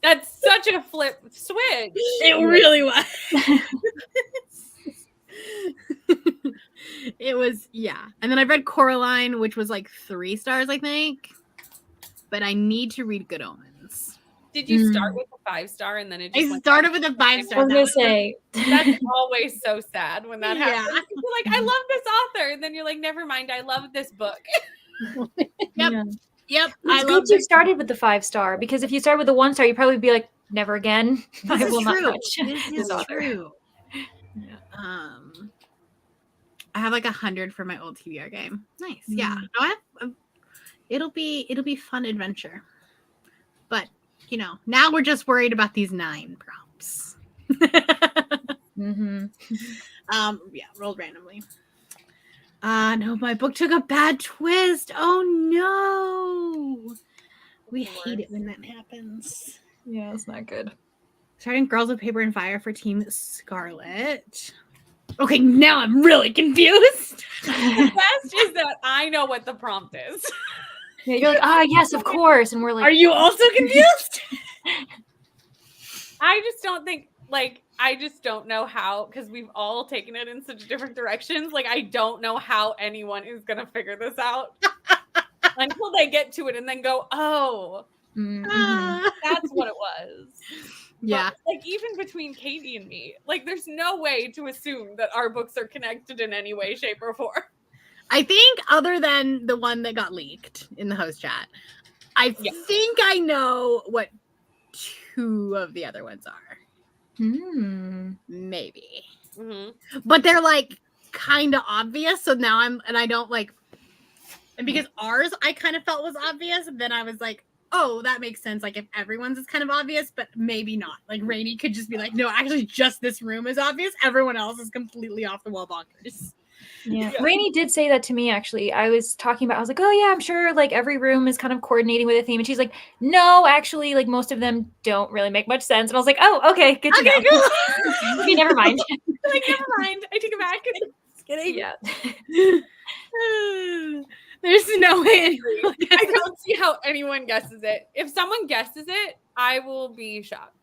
That's such a flip switch. It really was. It was, yeah. And then I read Coraline, which was like 3 stars, I think. But I need to read Good Omens. Did you start with a 5-star and then it just I went started down? with a 5-star. I was gonna say That's always so sad when that Yeah. happens. You're like, I love this author, and then you're like, never mind, I love this book. Yep. yeah. Yep. It's good you started with the 5-star, because if you start with the 1-star, you'd probably be like, never again. I will not touch This this is author. true. Yeah. I have like 100 for my old TBR game. Nice. Yeah. No, it'll be fun adventure. But now we're just worried about these 9 prompts. Mm-hmm. Yeah, rolled randomly. No, my book took a bad twist. Oh no. We hate it when that happens. Yeah, it's not good. Starting Girls with Paper and Fire for Team Scarlet. Okay, now I'm really confused. The best is that I know what the prompt is. Yeah, you're like, yes, of course. And we're like, Are you also confused? I just don't think, I just don't know how, because we've all taken it in such different directions. Like, I don't know how anyone is going to figure this out until they get to it and then go, oh, that's what it was. Yeah. But, even between Katie and me, there's no way to assume that our books are connected in any way, shape, or form. I think other than the one that got leaked in the host chat, I think I know what 2 of the other ones are. Maybe. Mm-hmm. But they're kind of obvious. So now I don't and because ours I kind of felt was obvious, then I was like, oh, that makes sense. If everyone's is kind of obvious, but maybe not. Rainey could just be like, no, actually just this room is obvious. Everyone else is completely off the wall bonkers. Yeah. Rainey did say that to me, actually. I was like, oh yeah, I'm sure every room is kind of coordinating with a theme. And she's like, no, actually, most of them don't really make much sense. And I was like, oh, okay, good to know. Cool. Okay, never mind. Never mind. I take it back. Just kidding. Yeah. There's no way. I don't see how anyone guesses it. If someone guesses it, I will be shocked.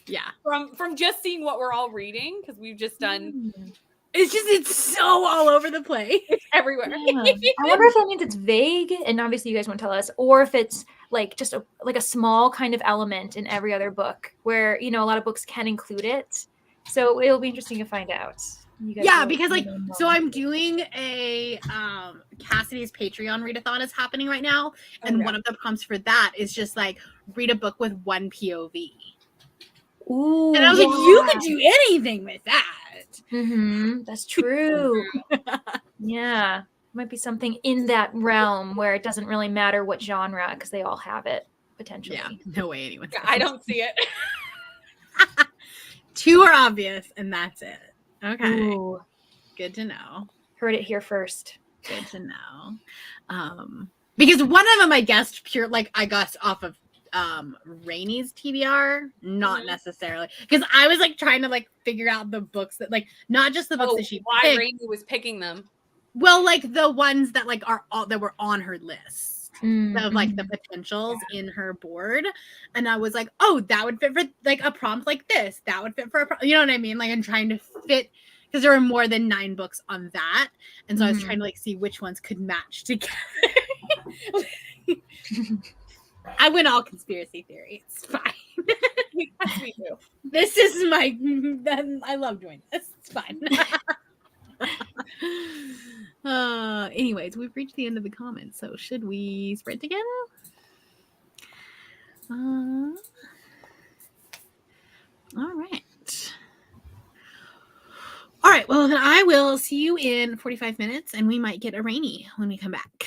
Yeah. From just seeing what we're all reading, because we've just done. It's so all over the place. It's everywhere. Yeah. I wonder if that means it's vague, and obviously you guys won't tell us, or if it's just a small kind of element in every other book where a lot of books can include it. So it'll be interesting to find out. Yeah, because so I'm doing a Cassidy's Patreon readathon is happening right now, and one of the prompts for that is just read a book with 1 POV. Ooh, and I was like, you could do anything with that. That's true. Yeah, might be something in that realm where it doesn't really matter what genre, because they all have it potentially. Yeah, no way anyone. Yeah, I don't see it. 2 are obvious, and that's it. Okay. Ooh. Good to know. Heard it here first. Good to know. Because one of them I guessed I guessed off of Rainey's TBR, not necessarily. Because I was trying to figure out the books that not just the books that she why picked. Rainey was picking them. Well, the ones that are all that were on her list. Of the potentials in her board, and I was like, oh, that would fit for a prompt like this. That would fit for a you know what I mean? I'm trying to fit, because there were more than 9 books on that, and so I was trying to see which ones could match together. I went all conspiracy theory. It's fine. Yes, we do. This is my. I love doing this. It's fine. Anyways, we've reached the end of the comments, so should we sprint again? All right, well then I will see you in 45 minutes, and we might get a Rainy when we come back.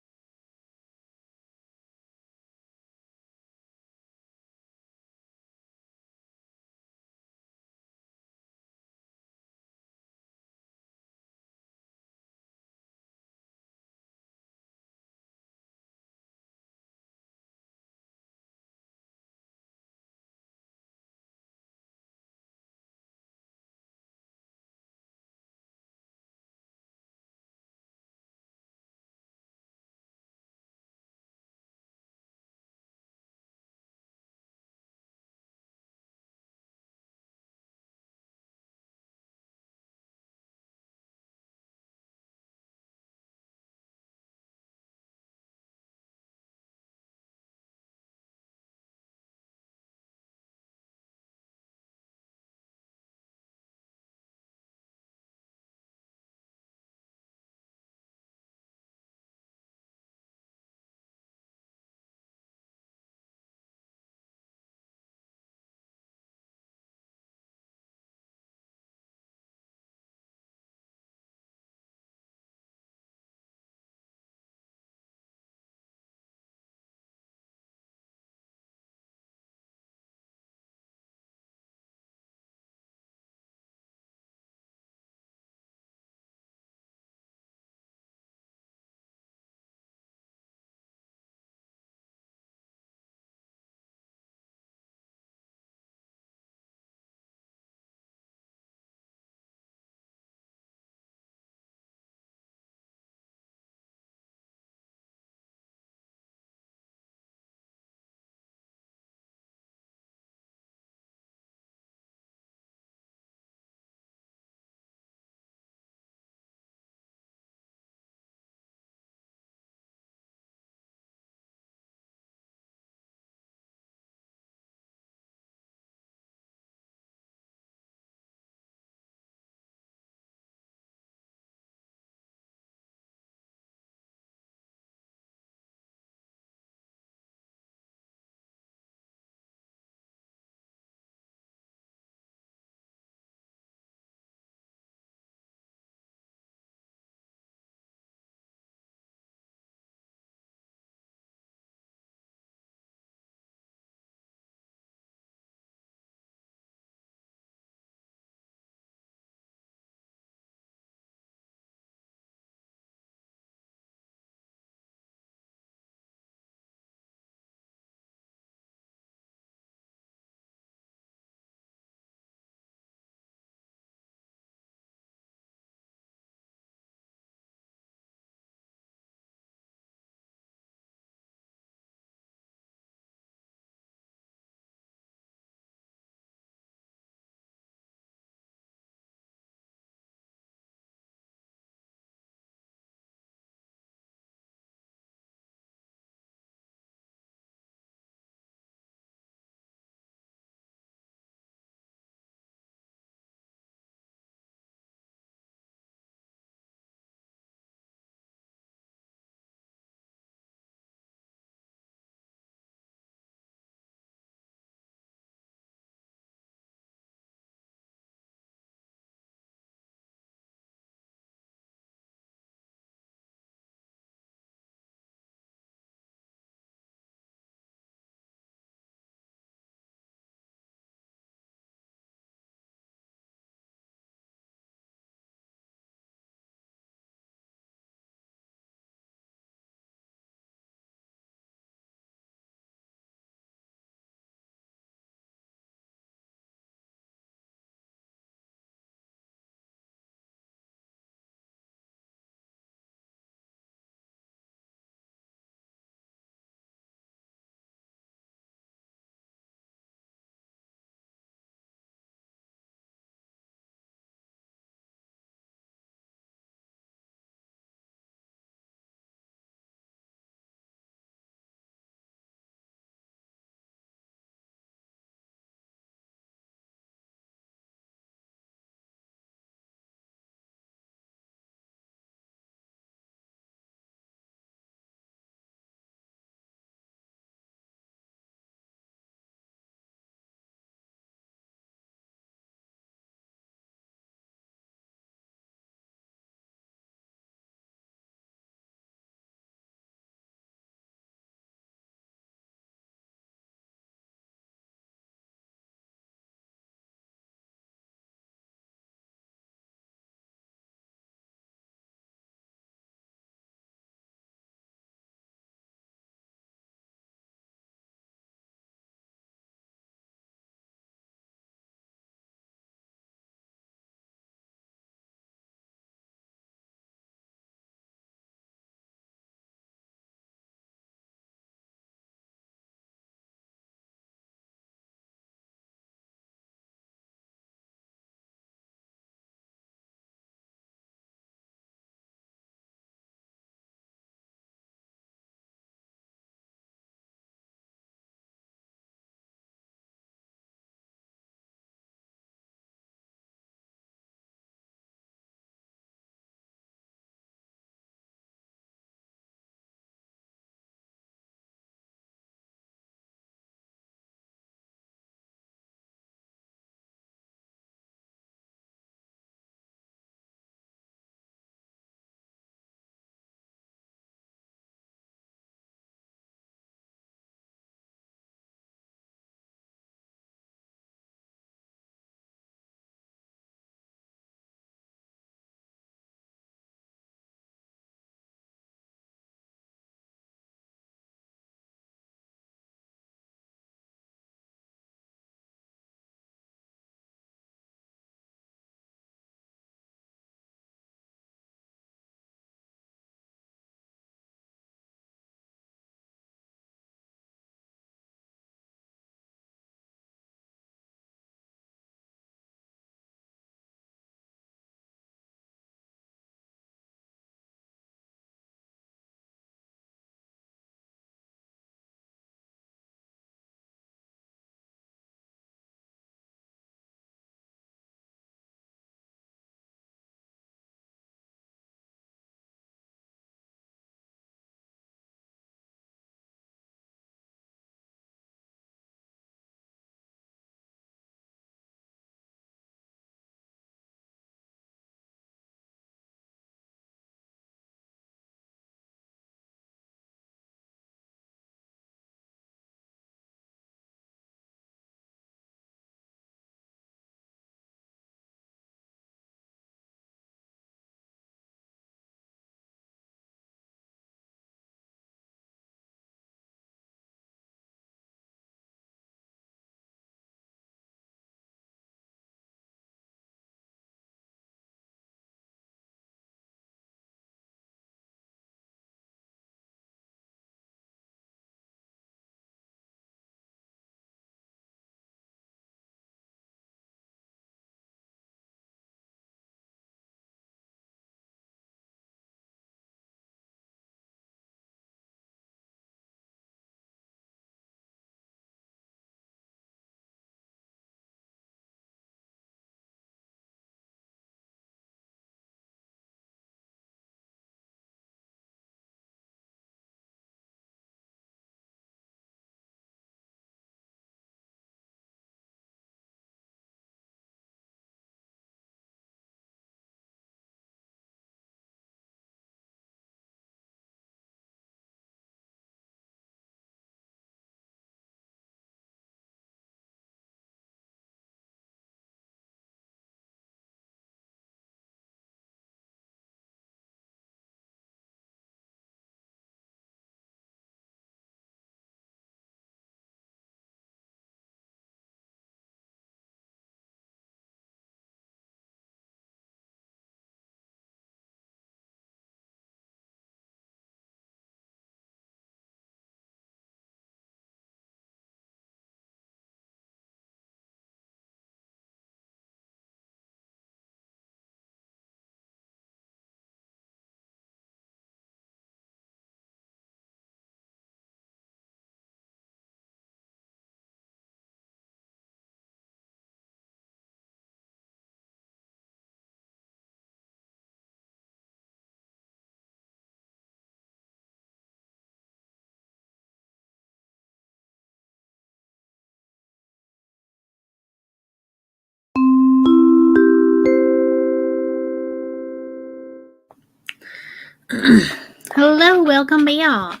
Hello, welcome back.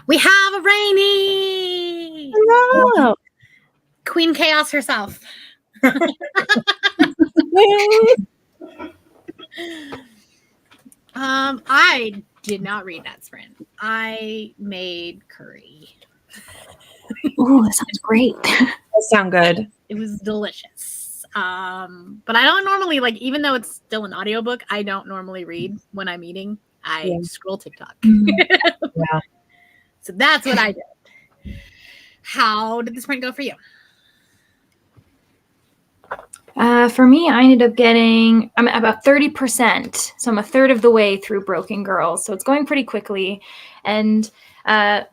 We have Rainy. Hello. Queen Chaos herself. I did not read that sprint. I made curry. Ooh, that sounds great. That sound good. It was delicious. But I don't normally even though it's still an audiobook, I don't normally read when I'm eating. I scroll TikTok. Yeah. So that's what I did. How did the sprint go for you? For me, I ended up I'm at about 30%. So I'm a third of the way through Broken Girls. So it's going pretty quickly. And I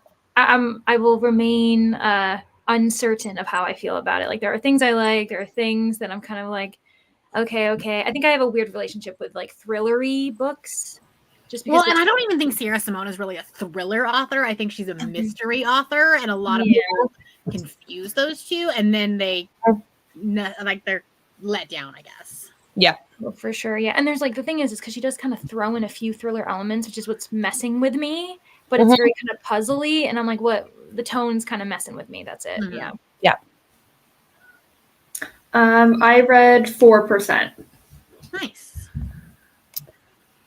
will remain uncertain of how I feel about it. Like, there are things I like. There are things that I'm kind of like, okay. I think I have a weird relationship with thrillery books. Just because and I don't even think Sierra Simone is really a thriller author. I think she's a mystery author. And a lot of people confuse those two. And then they're let down, I guess. Yeah. Well, for sure. Yeah. And there's the thing is because she does kind of throw in a few thriller elements, which is what's messing with me. But it's very kind of puzzly. And I'm like, what? The tone's kind of messing with me. That's it. Mm-hmm. Yeah. Yeah. I read 4%. Nice.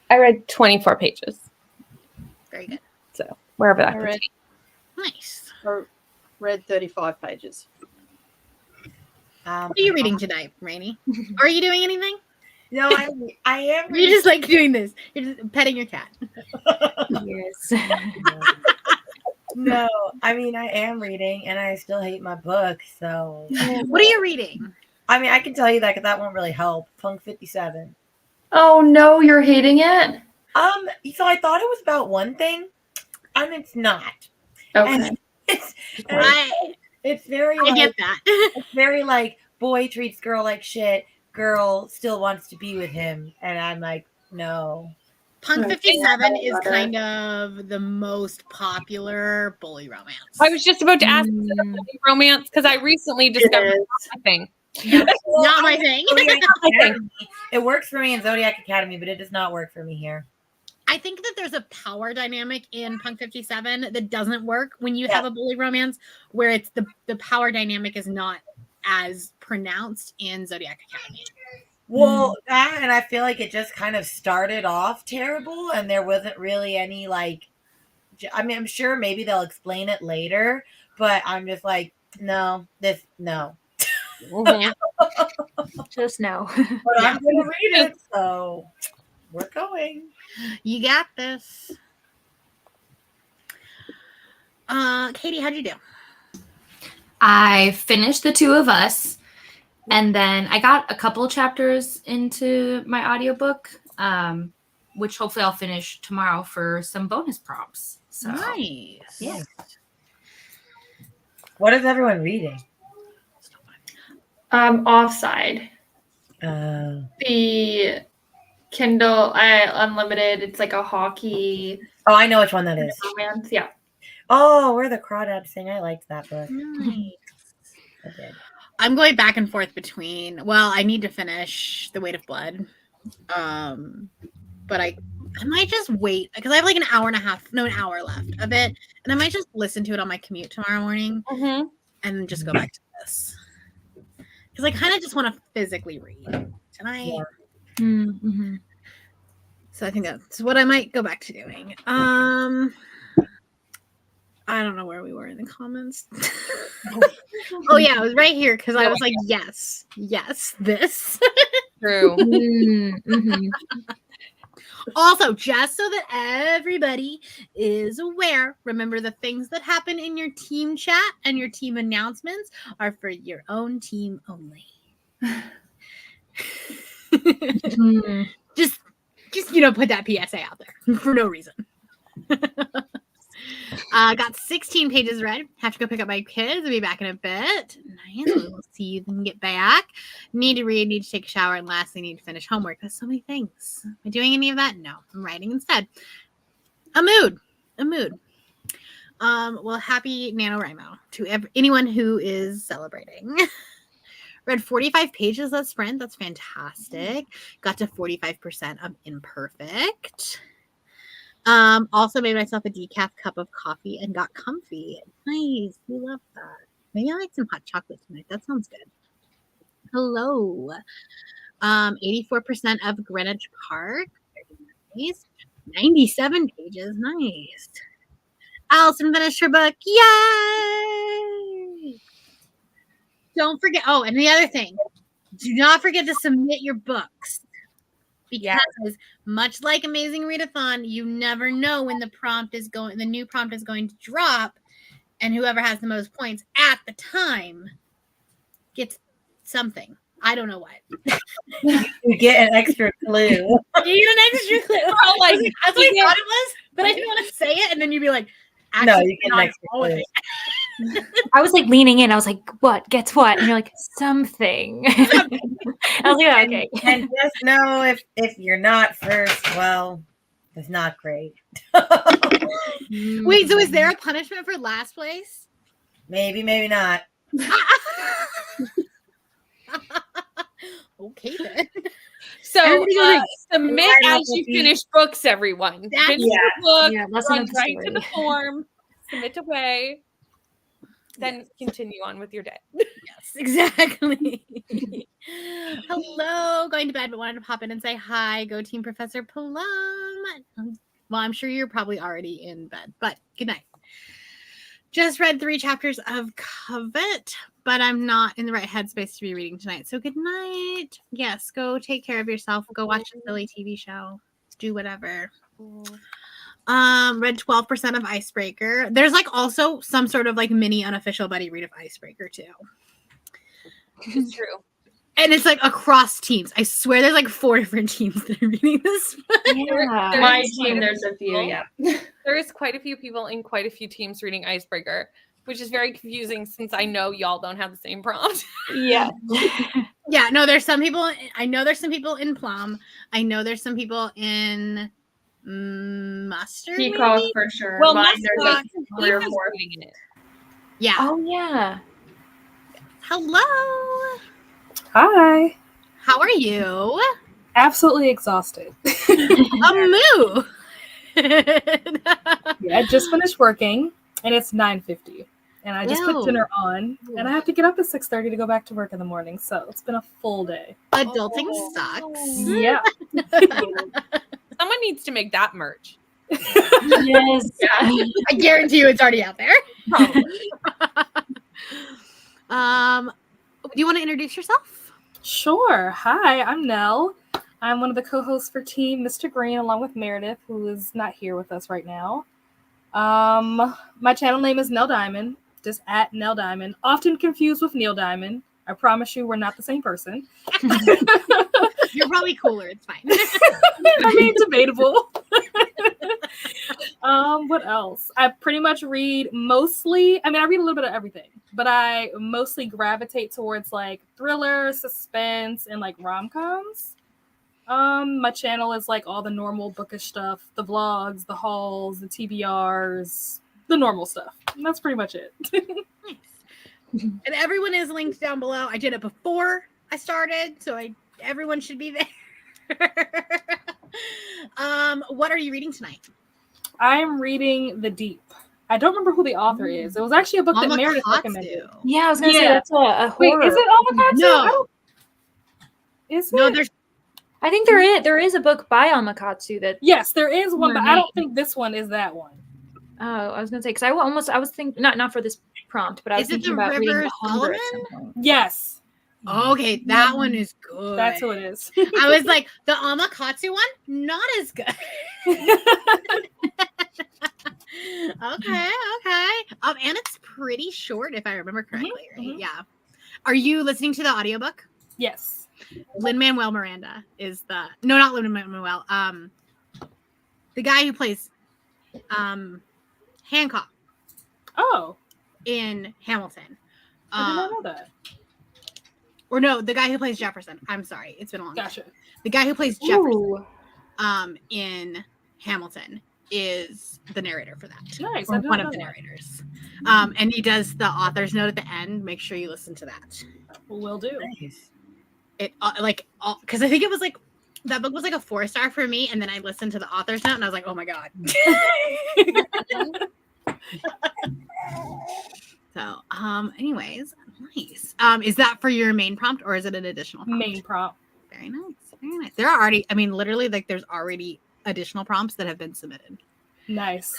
I read 24 pages. Very good. So wherever that I read, Nice. I read 35 pages. What are you reading tonight, Rainy? Are you doing anything? No, I am. You're just doing this. You're just petting your cat. Yes. No, I mean I am reading, and I still hate my book. So, What are you reading? I mean, I can tell you that because that won't really help. Punk 57. Oh no, you're hating it? So I thought it was about one thing, and it's not. Okay. And I it's very. get that. It's very boy treats girl like shit. Girl still wants to be with him, and I'm like, no. Punk 57 is kind of the most popular bully romance. I was just about to ask romance because I recently discovered my thing. Not my thing. It works for me in Zodiac Academy, but it does not work for me here. I think that there's a power dynamic in Punk 57 that doesn't work when you have a bully romance, where it's the power dynamic is not as pronounced in Zodiac Academy. Well, that, and I feel like it just kind of started off terrible, and there wasn't really any I mean, I'm sure maybe they'll explain it later, but I'm just like, no. Just no. But I'm going to read it, so we're going. You got this. Katie, how'd you do? I finished The Two of Us, and then I got a couple chapters into my audiobook, which hopefully I'll finish tomorrow for some bonus prompts. So, Nice. Yeah. What is everyone reading? Offside. Uh, The Kindle Unlimited. It's like a hockey oh, I know which one that is. romance. Yeah. Oh, where the crawdads sing. I liked that book. Nice. I did. I'm going back and forth between. Well, I need to finish The Weight of Blood, but I might just wait because I have an hour left of it, and I might just listen to it on my commute tomorrow morning, and just go back to this because I kind of just want to physically read tonight. Mm-hmm. So I think that's what I might go back to doing. I don't know where we were in the comments. Oh yeah, it was right here because I was like, yes, this. True. Mm-hmm. Also, just so that everybody is aware, remember the things that happen in your team chat and your team announcements are for your own team only. Just put that PSA out there for no reason. Got 16 pages read. Have to go pick up my kids. I'll be back in a bit. Nice. We'll see you then get back. Need to read, need to take a shower, and lastly, need to finish homework. There's so many things. Am I doing any of that? No. I'm writing instead. A mood. Well, happy NaNoWriMo to anyone who is celebrating. Read 45 pages of sprint. That's fantastic. Got to 45% of imperfect. Also made myself a decaf cup of coffee and got comfy. Nice. We love that. Maybe I like some hot chocolate tonight. That sounds good. Hello. 84% of Greenwich Park. Very nice. 97 pages. Nice. Allison finished her book. Yay! Don't forget. Oh, and the other thing. Do not forget to submit your books. Because much like Amazing Readathon, you never know when the new prompt is going to drop, and whoever has the most points at the time gets something. I don't know what. You get an extra clue. You get an extra clue. Oh, like, that's what I thought it was, but I didn't want to say it, and then you'd be like, no, you get an extra clue. I was like leaning in. I was like, what? Gets what? And you're like, something. I was like, oh, okay. And just know if you're not first, well, it's not great. Wait, so is there a punishment for last place? Maybe, maybe not. Okay then. So Everybody submit as you finish books, everyone. That's- Finish your book, Yeah, lesson run of the right to story. the form, submit away, then continue on with your day. Yes, exactly. Hello, going to bed, but wanted to pop in and say hi. Go Team Professor Plum. Well, I'm sure you're probably already in bed, but good night. Just read 3 chapters of Covet, but I'm not in the right headspace to be reading tonight. So good night. Yes, go take care of yourself. Go watch a silly TV show. Do whatever. Read 12% of Icebreaker. There's like also some sort of like mini unofficial buddy read of Icebreaker too. It's true. And it's like across teams. I swear there's like 4 different teams that are reading this. Yeah. There My is quite team, a there's a few, people. yeah. There is quite a few people in quite a few teams reading Icebreaker, which is very confusing since I know y'all don't have the same prompt. Yeah. Yeah, no, there's some people. I know there's some people in Plum. I know there's some people in Mustard. Peacock maybe? for sure. Well, Mine, Mustard there's like Steve 3 or is 4. reading it. Yeah. Oh, yeah. Hello. Hi. How are you? Absolutely exhausted. A moo. Yeah, I just finished working and it's 9:50. And I just Ew. put dinner on and I have to get up at 6:30 to go back to work in the morning. So it's been a full day. Adulting Oh. sucks. Yeah. Someone needs to make that merch. Yes. I guarantee you it's already out there. Do you want to introduce yourself? Sure. Hi, I'm Nell. I'm one of the co-hosts for Team Mr. Green along with Meredith, who is not here with us right now. My channel name is Nell Diamond, just at Nell Diamond, often confused with Neil Diamond. I promise you we're not the same person. You're probably cooler. It's fine. I mean, debatable. What else? I pretty much read mostly, I read a little bit of everything, but I mostly gravitate towards like thriller, suspense, and like rom-coms. My channel is like all the normal bookish stuff, the vlogs, the hauls, the TBRs, the normal stuff. And that's pretty much it. Nice. And everyone is linked down below. I did it before I started, so everyone should be there. What are you reading tonight? I'm reading The Deep. I don't remember who the author is. It was actually a book that Meredith Amakatsu. recommended. Yeah, I was going to say Yeah. that's a Wait, horror. is it Amakatsu? No. Is it? No, there's I think there is a book by Amakatsu that. Yes, there is one, but I don't Mermaid. think this one is that one. Oh, I was going to say because I was thinking not for this prompt, but I was Is it thinking the about reading River The Hunger at Solomon? some point. Yes, okay. That one is good. that's who it is. I was like, the Amakatsu one, not as good. Okay. And it's pretty short, if I remember correctly, right? mhm. Yeah. Are you listening to the audiobook? Yes. Lin-Manuel Miranda is not Lin-Manuel. The guy who plays Hancock Oh, in Hamilton. I did not know that. Or no, the guy who plays Jefferson. I'm sorry, it's been a long time. Gotcha. The guy who plays Jefferson Ooh. in Hamilton is the narrator for that. Nice. Or I did one not of the know that. narrators. And he does the author's note at the end. Make sure you listen to that. Will do. Nice. It because I think it was like That book was like a 4-star for me, and then I listened to the author's note, and I was like, oh my god. So, anyways, nice. Is that for your main prompt, or is it an additional prompt? Main prompt. Very nice. Very nice. There are already, I mean, literally, like, there's already additional prompts that have been submitted. Nice.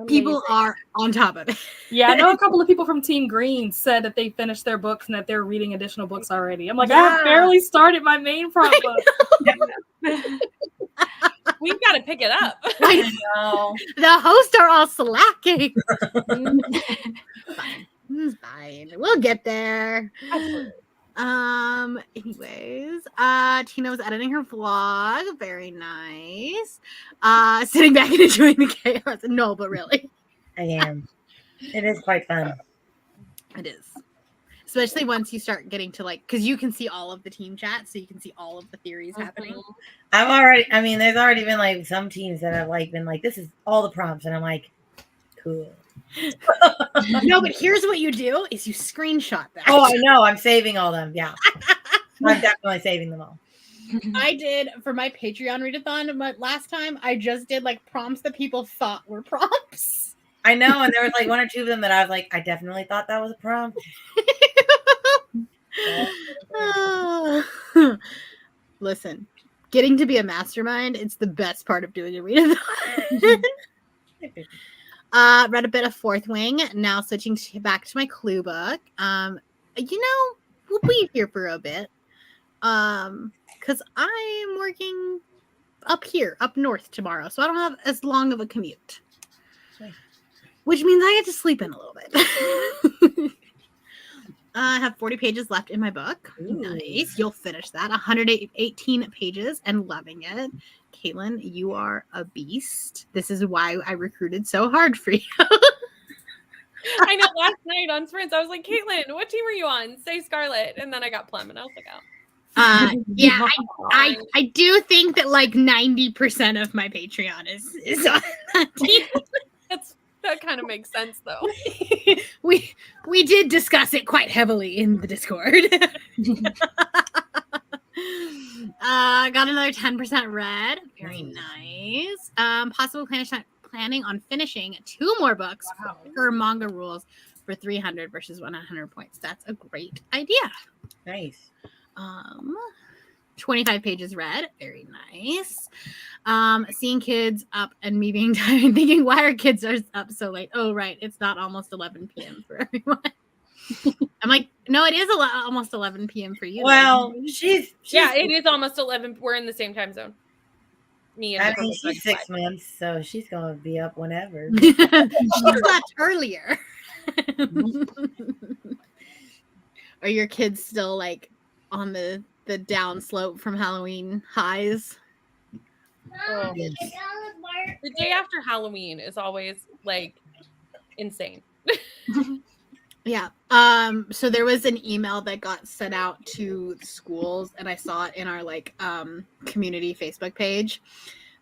People are on top of it. Yeah, I know a couple of people from Team Green said that they finished their books and that they're reading additional books already. I'm like, I have barely started my main prompt book. We've got to pick it up. I know. The hosts are all slacking. Fine. It's fine. We'll get there. Absolutely. Anyways, Tina was editing her vlog. Very nice. Sitting back and enjoying the chaos. No, but really. I am. It is quite fun. It is. Especially once you start getting to like, because you can see all of the team chat, so you can see all of the theories happening. I mean, there's already been like some teams that have like been like, this is all the prompts, and I'm like, cool. No, but here's what you do is you screenshot that. Oh, I know. I'm saving all them. Yeah. I'm definitely saving them all. I did for my Patreon readathon, but last time I just did like prompts that people thought were prompts. I know, and there was like 1 or 2 of them that I was like, I definitely thought that was a prompt. Listen, getting to be a mastermind, it's the best part of doing a readathon. Read a bit of Fourth Wing, now switching back to my clue book. We'll be here for a bit. Because I'm working up here, up north tomorrow, so I don't have as long of a commute. Which means I get to sleep in a little bit. I have 40 pages left in my book. Ooh. Nice. You'll finish that. 118 pages and loving it. Caitlin, you are a beast. This is why I recruited so hard for you. I know last night on Sprints, I was like, Caitlin, what team are you on? Say Scarlet. And then I got Plum and I was like, oh. Yeah, I do think that like 90% of my Patreon is on that team. That kind of makes sense, though. we did discuss it quite heavily in the Discord. Got another 10% read. Very nice. Possible planning on finishing 2 more books for manga rules for 300 versus 100 points. That's a great idea. Nice. 25 pages read. Very nice. Seeing kids up and me being tired and thinking, why are kids up so late? Oh, right. It's not almost 11 p.m. for everyone. I'm like, no, it is almost 11 p.m. for you. Well, she's yeah, it is almost 11. We're in the same time zone. Me and she's 6 months, so she's going to be up whenever. She slept earlier. Are your kids still like on the down slope from Halloween highs? Oh. Yes. The day after Halloween is always like insane. Yeah. So there was an email that got sent out to schools, and I saw it in our like community Facebook page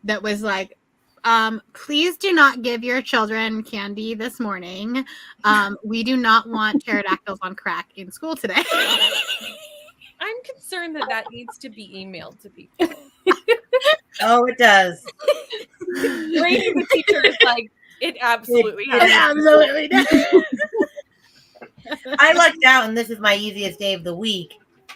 that was like, please do not give your children candy this morning. We do not want pterodactyls on crack in school today. I'm concerned that needs to be emailed to people. Oh, it does. Rating the teacher is like, it absolutely does. I lucked out, and this is my easiest day of the week,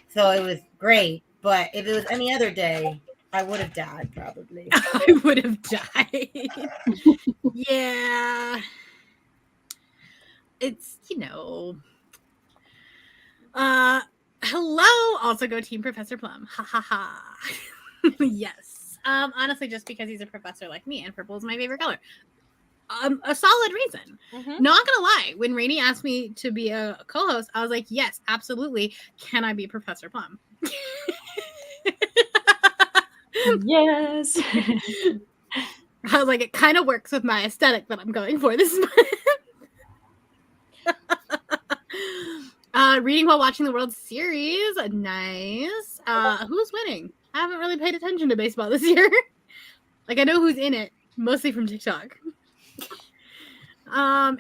so it was great. But if it was any other day, I would have died, probably. I would have died. Yeah. It's, hello. Also go Team Professor Plum. Ha ha ha. Yes. Honestly, just because he's a professor like me, and purple is my favorite color. A solid reason. Mm-hmm. Not gonna lie, when Rainey asked me to be a co-host, I was like, yes, absolutely. Can I be Professor Plum? Yes. I was like, it kind of works with my aesthetic that I'm going for this month. Reading while watching the World Series. Nice. Who's winning? I haven't really paid attention to baseball this year. Like, I know who's in it, mostly from TikTok.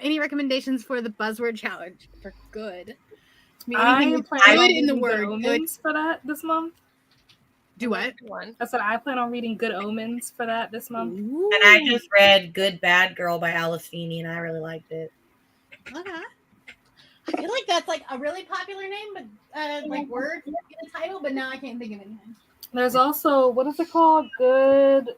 Any recommendations for the buzzword challenge for good? I am planning in the word good for that this month. Do what? One. I said I plan on reading Good Omens for that this month. Ooh. And I just read Good Bad Girl by Alice Feeney, and I really liked it. Okay. I feel like that's like a really popular name, but like word in the title, but now I can't think of anything. There's also, what is it called? Good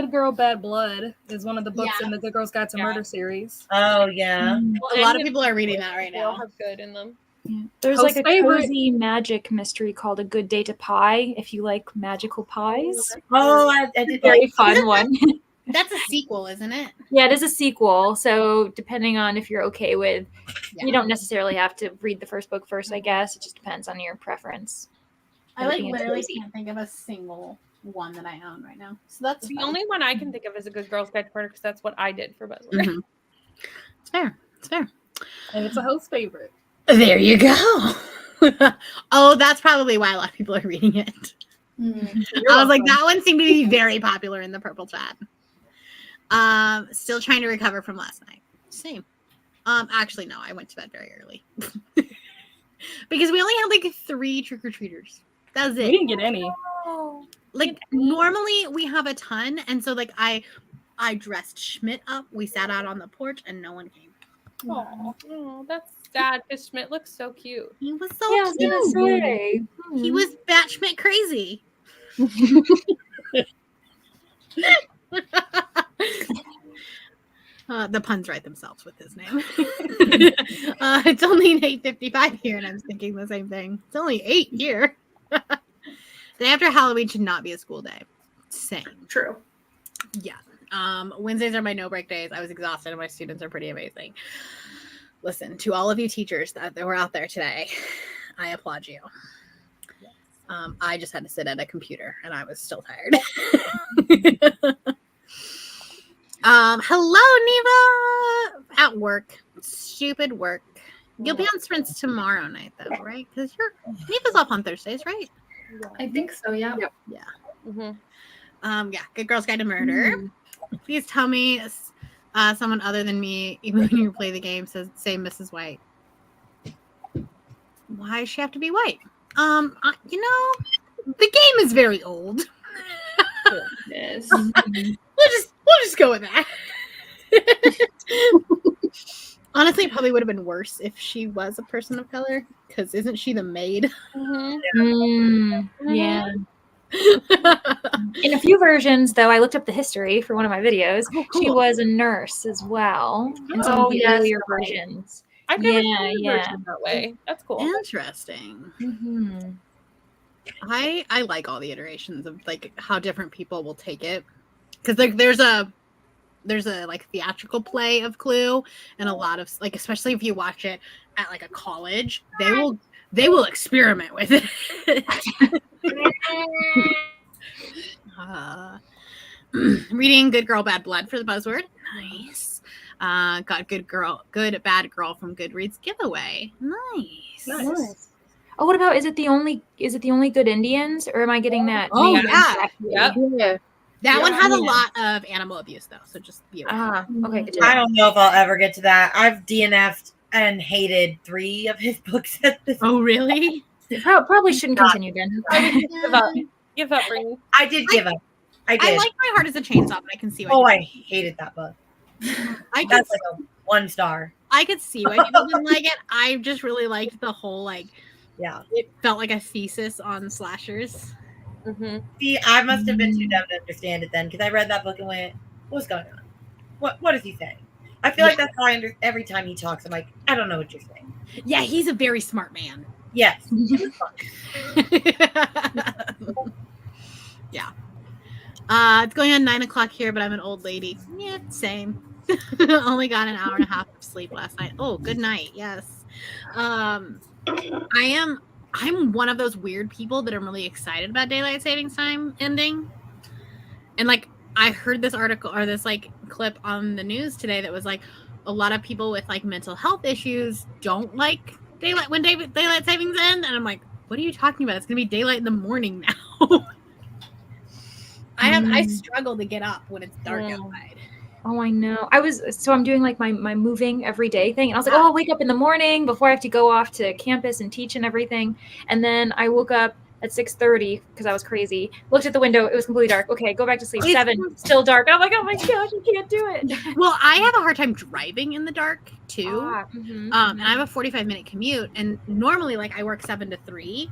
Girl, Bad Blood is one of the books in the Good Girls Guide to Murder series. Oh, yeah. A lot of people are reading that right They all now. have good in them. Yeah. There's Host like a favorite. cozy magic mystery called A Good Day to Pie, if you like magical pies. Oh, I did Very like fun one. That's a sequel, isn't it? Yeah, it is a sequel. So depending on if you're okay with, Yeah. you don't necessarily have to read the first book first, I guess. It just depends on your preference. I like Everything is literally cozy. can't think of a single one that I own right now. So that's The fun. only one I can think of is a Good Girls Guide to Murder because that's what I did for Buzzword. Mhm. It's fair. It's fair. And it's a host favorite. There you go. Oh, that's probably why a lot of people are reading it. I was like, that one seemed to be very popular in the purple chat. Still trying to recover from last night. Same. Actually, no, I went to bed very early because we only had like 3 trick-or-treaters. That was We it. didn't get any. Like normally we have a ton, and so like I dressed Schmidt up. We sat out on the porch, and no one came. Oh, that's sad because Schmidt looks so cute. He was so Yeah, I was cute. gonna say. He was batshit crazy. The puns write themselves with his name. It's only 8:55 here, and I'm thinking the same thing. It's only 8 here. Day after Halloween should not be a school day. Same. True. Yeah. Wednesdays are my no break days. I was exhausted, and my students are pretty amazing. Listen, to all of you teachers that were out there today, I applaud you. I just had to sit at a computer, and I was still tired. Hello, Neva. At work. Stupid work. You'll be on sprints tomorrow night, though, right? Because Neva's off on Thursdays, right? I think so, yeah. Yeah. Mm-hmm. Yeah. Good Girls Guide to Murder. Please tell me someone other than me, even when you play the game, say Mrs. White. Why does she have to be white? The game is very old. Yes. We'll just go with that. Honestly, it probably would have been worse if she was a person of color, because isn't she the maid? Yeah. In a few versions, though, I looked up the history for one of my videos. Oh, cool. She was a nurse as well in some of the earlier versions. I've never Yeah, seen a yeah. version that way. That's cool. Interesting. Mm-hmm. I like all the iterations of like how different people will take it, because like there's a like theatrical play of Clue, and a lot of like, especially if you watch it at like a college, they will experiment with it. Reading Good Girl Bad Blood for the Buzzword. Nice. Got Good Bad Girl from Goodreads giveaway. Nice. Oh, what about is it the only Good Indians, or am I getting that? Oh, name yeah. incorrectly? Yep. Yeah. That one has a Yeah. lot of animal abuse though, so just be aware. Ah, okay, good to I know. don't know if I'll ever get to that. I've DNF'd and hated 3 of his books at this. Oh, really? Probably shouldn't continue then. Give up. Give up, Brittany. I did give up. I did. I like My Heart is a Chainsaw, but I can see why. Oh, I hated that book. I could, That's like a 1 star. I could see why people didn't like it. I just really liked the whole like. Yeah. It felt like a thesis on slashers. Mm-hmm. See, I must have been too dumb to understand it then, because I read that book and went, "What's going on? What is he saying?" I feel like that's how every time he talks, I'm like, "I don't know what you're saying." Yeah, he's a very smart man. Yes. Yeah. It's going on 9:00 here, but I'm an old lady. Yeah, same. Only got an hour and a half of sleep last night. Oh, good night. Yes. I'm one of those weird people that I'm really excited about daylight savings time ending. And like I heard this article or this like clip on the news today that was like a lot of people with like mental health issues don't like daylight when daylight savings end, and I'm like, what are you talking about? It's gonna be daylight in the morning now. I struggle to get up when it's dark outside. Oh, I know. I'm doing like my moving every day thing. And I was like, oh, I'll wake up in the morning before I have to go off to campus and teach and everything. And then I woke up at 6:30 because I was crazy. Looked at the window, it was completely dark. Okay, go back to sleep. 7, still dark. I'm like, oh my gosh, I can't do it. Well, I have a hard time driving in the dark too. Mhm. And I have a 45-minute commute, and normally like I work 7 to 3.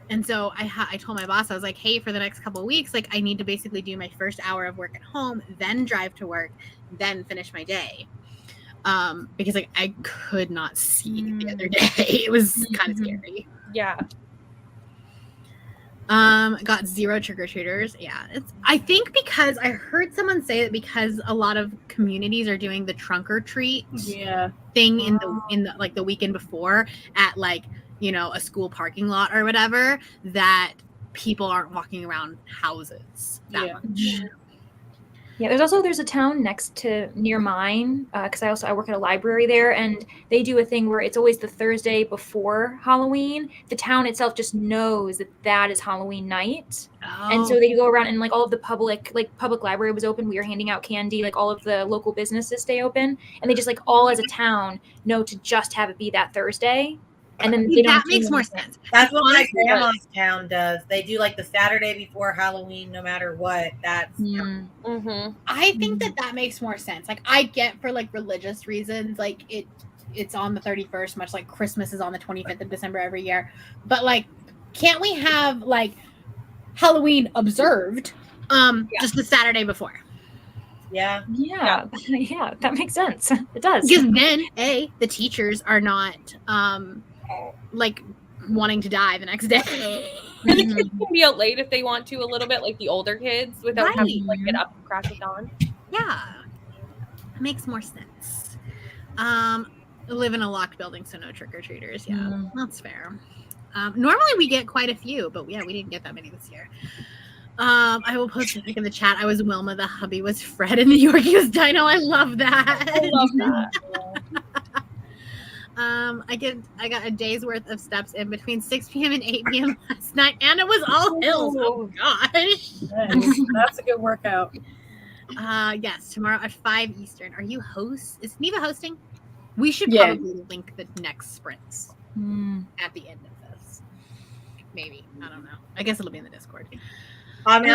And so I told my boss, I was like, hey, for the next couple of weeks, like I need to basically do my first hour of work at home, then drive to work, then finish my day. Because like I could not see the other day. It was kind of scary. Yeah. Got 0 trick-or-treaters. Yeah. I think because I heard someone say that because a lot of communities are doing the trunk or treat thing in the like the weekend before at like, you know, a school parking lot or whatever, that people aren't walking around houses that much. Yeah, there's a town near mine because I work at a library there, and they do a thing where it's always the Thursday before Halloween. The town itself just knows that is Halloween night, and so they go around and like all of the public library was open. We were handing out candy, like all of the local businesses stay open, and they just like all as a town know to just have it be that Thursday. And then that makes more sense. That's what my grandma's town does. They do like the Saturday before Halloween, no matter what. That's I think that makes more sense. Like I get for like religious reasons, like it's on the 31st, much like Christmas is on the 25th of December every year. But like, can't we have like Halloween observed just the Saturday before? Yeah, that makes sense. It does. Because then the teachers are not like wanting to die the next day. And the kids can be out late if they want to a little bit, like the older kids, without having to like get up and crash it on. Yeah, it makes more sense. I live in a locked building, so no trick-or-treaters. Yeah, that's fair. Normally we get quite a few, but yeah, we didn't get that many this year. I will post a link in the chat. I was Wilma, the hubby was Fred, and the Yorkie was Dino. I love that. I love that. I got a day's worth of steps in between 6 p.m. and 8 p.m. last night, and it was all hills. Oh gosh. Nice. That's a good workout. Yes, tomorrow at 5 Eastern. Are you host? Is Neva hosting? We should probably link the next sprints at the end of this. Maybe. I don't know. I guess it'll be in the Discord. I mean,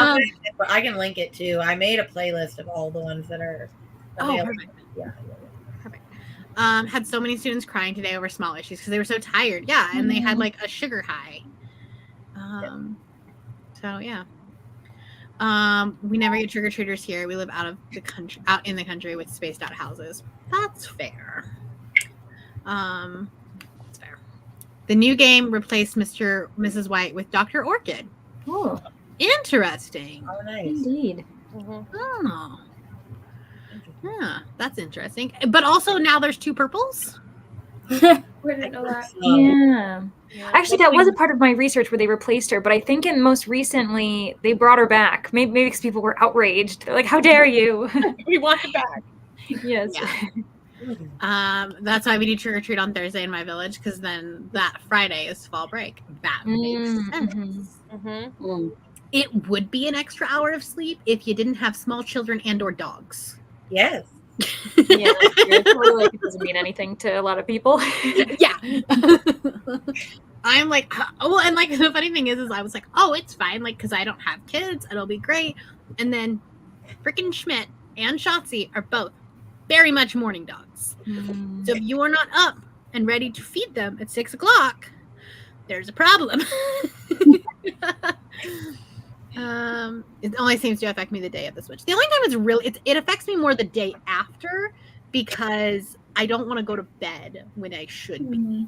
I can link it too. I made a playlist of all the ones that are available. Perfect. Yeah. Perfect. Had so many students crying today over small issues because they were so tired. Yeah, and they had like a sugar high. So yeah. We never get trick-or-treaters here. We live out in the country with spaced out houses. That's fair. That's fair. The new game replaced Mrs. White with Dr. Orchid. Oh, interesting. Oh, nice. Indeed. Oh. Yeah, that's interesting. But also now there's 2 purples. We didn't know that. Yeah. Actually, that was a part of my research where they replaced her, but I think most recently they brought her back. Maybe because people were outraged. They're like, "How dare you? We want it back." Yes. Yeah. That's why we do trick or treat on Thursday in my village, because then that Friday is fall break. That makes sense. It would be an extra hour of sleep if you didn't have small children and/or dogs. Yes. Yeah, like, it doesn't mean anything to a lot of people. Yeah. I'm like, well, and like the funny thing is I was like, oh, it's fine, like, because I don't have kids, it'll be great. And then freaking Schmidt and Shotzi are both very much morning dogs. So if you are not up and ready to feed them at 6 o'clock, there's a problem. It only seems to affect me the day of the switch. The only time it's really it affects me more the day after, because I don't want to go to bed when I should be.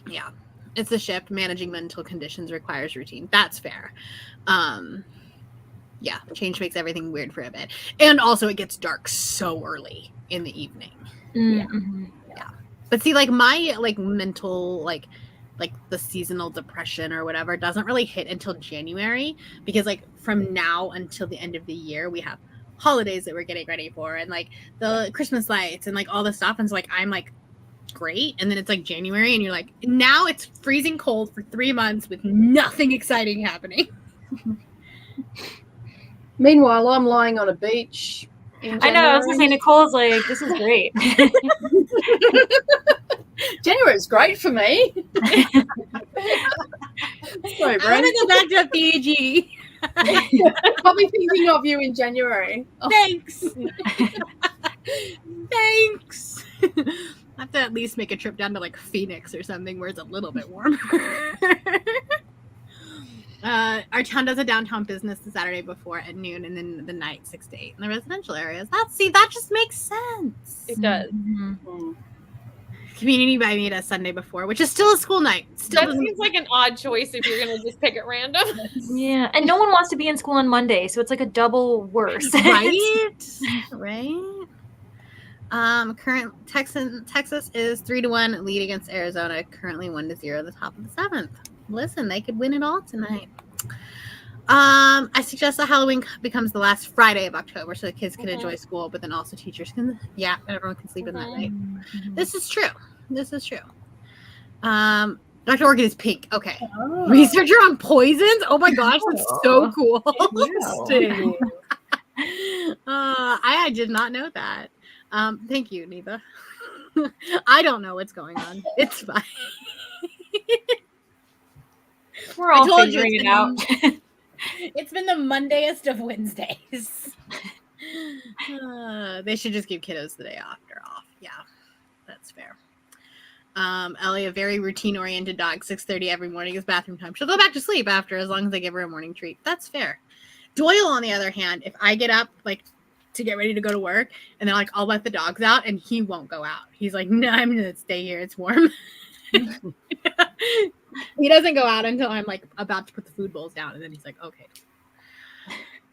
Yeah, it's a shift. Managing mental conditions requires routine. That's fair. Yeah, change makes everything weird for a bit, and also it gets dark so early in the evening. Yeah. But see, like my mental like the seasonal depression or whatever doesn't really hit until January, because like from now until the end of the year we have holidays that we're getting ready for, and like the Christmas lights and like all this stuff, and so like I'm like great, and then it's like January and you're like, now it's freezing cold for 3 months with nothing exciting happening. Meanwhile, I'm lying on a beach. I know. I was gonna say, Nicole's like, this is great. January's great for me. Sorry, I Brent. want to go back to Fiji. I'll be thinking of you in January. Oh, Thanks. Thanks. I have to at least make a trip down to like Phoenix or something where it's a little bit warmer. Our town does a downtown business the Saturday before at noon, and then the night 6 to 8 in the residential areas. That just makes sense. It does. mm. Community by me does Sunday before, which is still a school night. Still That doesn't- seems like an odd choice if you're gonna just pick at random. Yeah, and no one wants to be in school on Monday, so it's like a double worse. right? Current Texas is 3-1 lead against Arizona. Currently 1-0 the top of the 7th. Listen, they could win it all tonight. I suggest that Halloween becomes the last Friday of October so the kids can enjoy school, but then also teachers can, everyone can sleep in that night. This is true. Dr. Orchid is pink. Okay. Oh. Researcher on poisons? Oh my gosh, that's so cool. Interesting. I did not know that. Thank you, Neva. I don't know what's going on. It's fine. We're all told you figuring it's it out. It's been the Mondayest of Wednesdays. They should just give kiddos the day after off. Yeah, that's fair. Ellie, a very routine-oriented dog. 6:30 every morning is bathroom time. She'll go back to sleep after, as long as I give her a morning treat. That's fair. Doyle, on the other hand, if I get up like to get ready to go to work, and then like I'll let the dogs out, and he won't go out. He's like, no, I'm gonna stay here. It's warm. He doesn't go out until I'm like about to put the food bowls down, and then he's like, okay.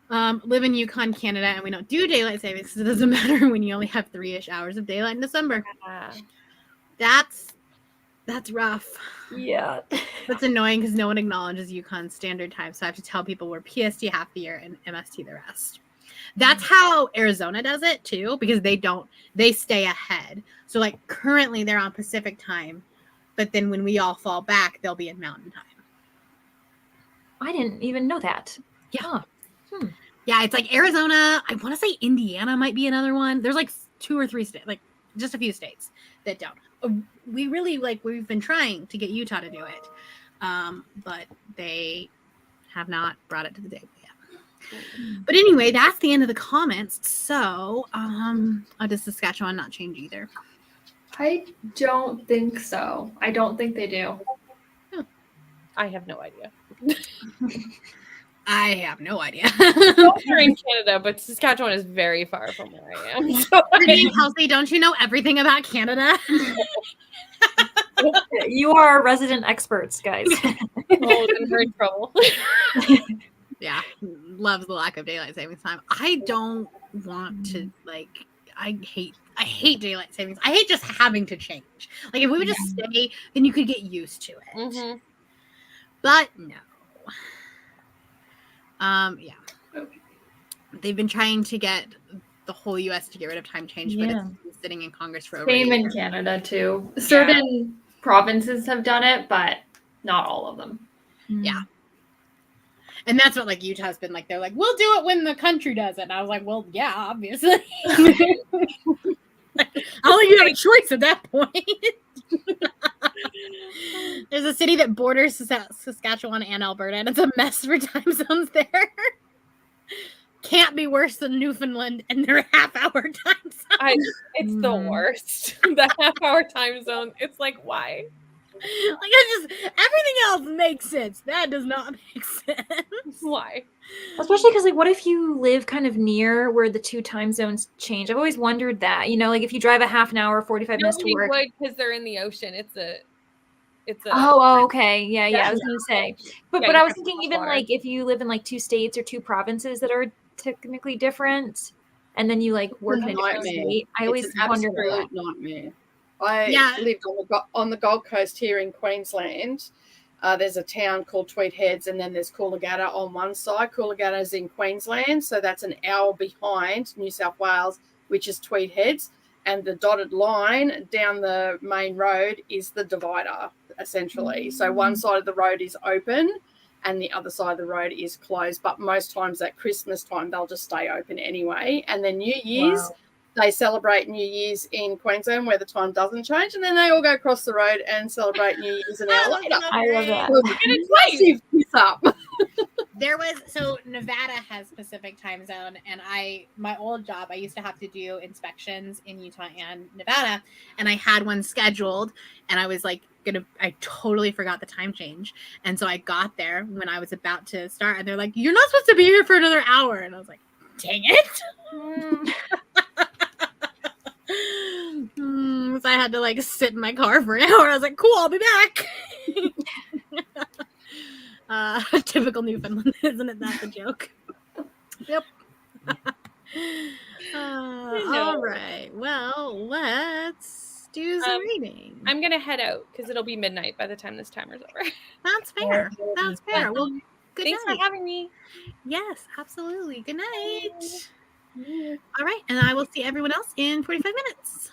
Live in Yukon, Canada, and we don't do daylight savings because it doesn't matter when you only have 3-ish hours of daylight in December. That's rough. Yeah. That's annoying because no one acknowledges Yukon Standard Time, so I have to tell people we're PST half the year and MST the rest. That's how Arizona does it too, because they stay ahead. So like currently they're on Pacific Time, but then when we all fall back, they'll be in Mountain Time. I didn't even know that. Yeah. Yeah, it's like Arizona. I want to say Indiana might be another one. There's like 2 or 3 states, like just a few states that don't. We really we've been trying to get Utah to do it, but they have not brought it to the table yet. But anyway, that's the end of the comments. So, does Saskatchewan not change either? I don't think so. I don't think they do. I have no idea. I have no idea. You're in Canada, but Saskatchewan is very far from where I am. So Kelsey, don't you know everything about Canada? You are resident experts, guys. we're in trouble. Yeah, loves the lack of daylight savings time. I don't want to I hate daylight savings. I hate just having to change. Like if we would just stay, then you could get used to it. Mm-hmm. But no. Yeah. They've been trying to get the whole U.S. to get rid of time change, but it's been sitting in Congress for over a Same year. in Canada too. Certain provinces have done it, but not all of them. Yeah. And that's what Utah's been like. They're like, we'll do it when the country does it. And I was like, well, yeah, obviously. I don't think you have a choice at that point. There's a city that borders Saskatchewan and Alberta, and it's a mess for time zones there. Can't be worse than Newfoundland and their half-hour time zone. It's the worst. The half-hour time zone. It's like, why? Everything else makes sense. That does not make sense. Why? Especially because, what if you live kind of near where the 2 time zones change? I've always wondered that. If you drive a half an hour, 45 minutes to work. Because they're in the ocean. It's a. Oh, okay. Yeah. I was going to say. But I was thinking even water. if you live in 2 states or 2 provinces that are technically different, and then you work in a different state. I always wonder that. Nightmare. I lived on the Gold Coast here in Queensland. There's a town called Tweed Heads, and then there's Coolangatta on one side. Coolangatta is in Queensland, so that's an hour behind New South Wales, which is Tweed Heads. And the dotted line down the main road is the divider, essentially. So one side of the road is open and the other side of the road is closed. But most times at Christmas time, they'll just stay open anyway. And then New Year's, they celebrate New Year's in Queensland where the time doesn't change, and then they all go across the road and celebrate New Year's an hour later. I love that. It was a massive piss up. There was, so Nevada has Pacific time zone, and my old job, I used to have to do inspections in Utah and Nevada, and I had one scheduled, and I was like I totally forgot the time change, and so I got there when I was about to start, and they're like, "You're not supposed to be here for another hour," and I was like, "Dang it!" So I had to like sit in my car for an hour. I was like, "Cool, I'll be back." Typical Newfoundland, isn't it? That's a joke. Yep. All right. Well, let's do some reading. I'm gonna head out because it'll be midnight by the time this timer's over. That's fair. That's fair. Well, good Thanks night. for having me. Yes, absolutely. Good night. All right, and I will see everyone else in 45 minutes.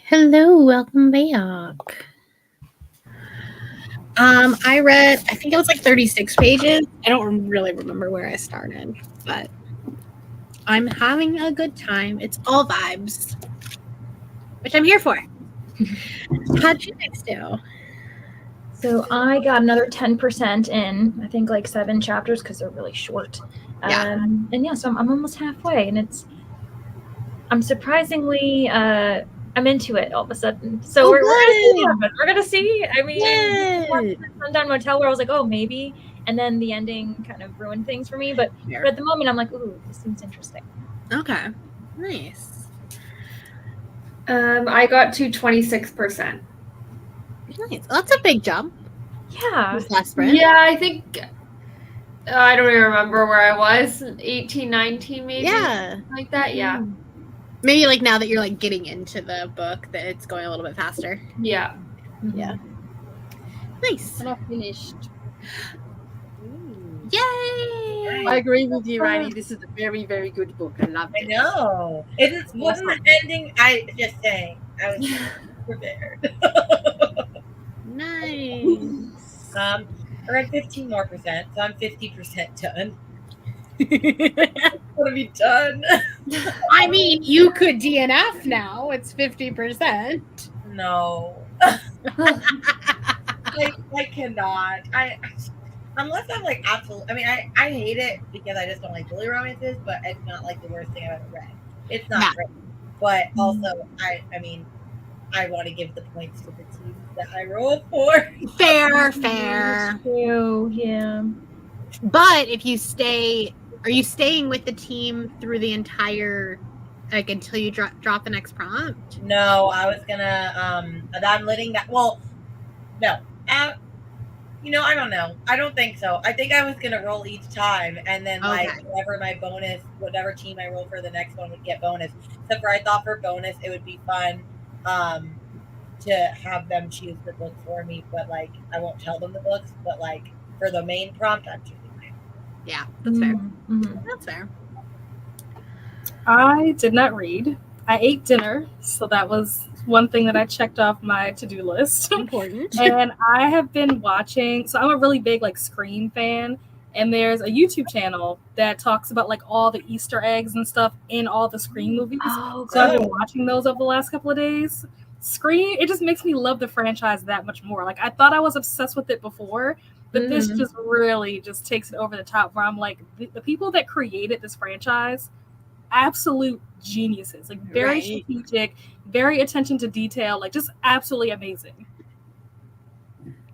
Hello, welcome back. I think it was like 36 pages. I don't really remember where I started, but I'm having a good time. It's all vibes, which I'm here for. How'd you guys do? So I got another 10% in, I think like 7 chapters because they're really short. Yeah. And yeah, so I'm almost halfway, and I'm surprisingly, I'm into it all of a sudden. So we're gonna see. I mean, Sundown Motel, where I was like, oh, maybe, and then the ending kind of ruined things for me. But at the moment, I'm like, ooh, this seems interesting. Okay, nice. I got to 26%. Nice. That's a big jump. Yeah. Last sprint. Yeah, I think I don't even remember where I was. 18, 19 maybe. Yeah. Like that. Yeah. Maybe like now that you're like getting into the book, that it's going a little bit faster. Yeah. Yeah. Nice. And I finished. Yay! I agree with you, Rainey. This is a very, very good book. I love it. I know. It wasn't ending. I just saying. I was prepared. Nice. I read 15% more, so I'm 50% done. Want to be done? I mean, you could DNF now. It's 50%. No. I cannot. Unless I'm like absolutely. I mean, I hate it because I just don't like bully romances, but it's not like the worst thing I've ever read. It's not great, but also I mean, I want to give the points to the team that I roll for. Fair. True, yeah. But if you stay, are you staying with the team through the entire, like until you drop the next prompt? No, I was gonna. I'm letting that. Well, no. You know, I don't know. I don't think so. I think I was gonna roll each time, and then like whatever my bonus, whatever team I roll for the next one would get bonus. Except for I thought for bonus it would be fun, to have them choose the book for me. But like I won't tell them the books. But like for the main prompt, I'm choosing mine. Yeah, that's fair. That's fair. I did not read. I ate dinner, so that was one thing that I checked off my to-do list. Important. And I have been watching, so I'm a really big like Scream fan, and there's a YouTube channel that talks about like all the Easter eggs and stuff in all the Scream movies. So I've been watching those over the last couple of days. Scream, it just makes me love the franchise that much more. Like I thought I was obsessed with it before, but this just really just takes it over the top, where I'm like, the people that created this franchise, absolute geniuses, like very strategic, very attention to detail, like just absolutely amazing.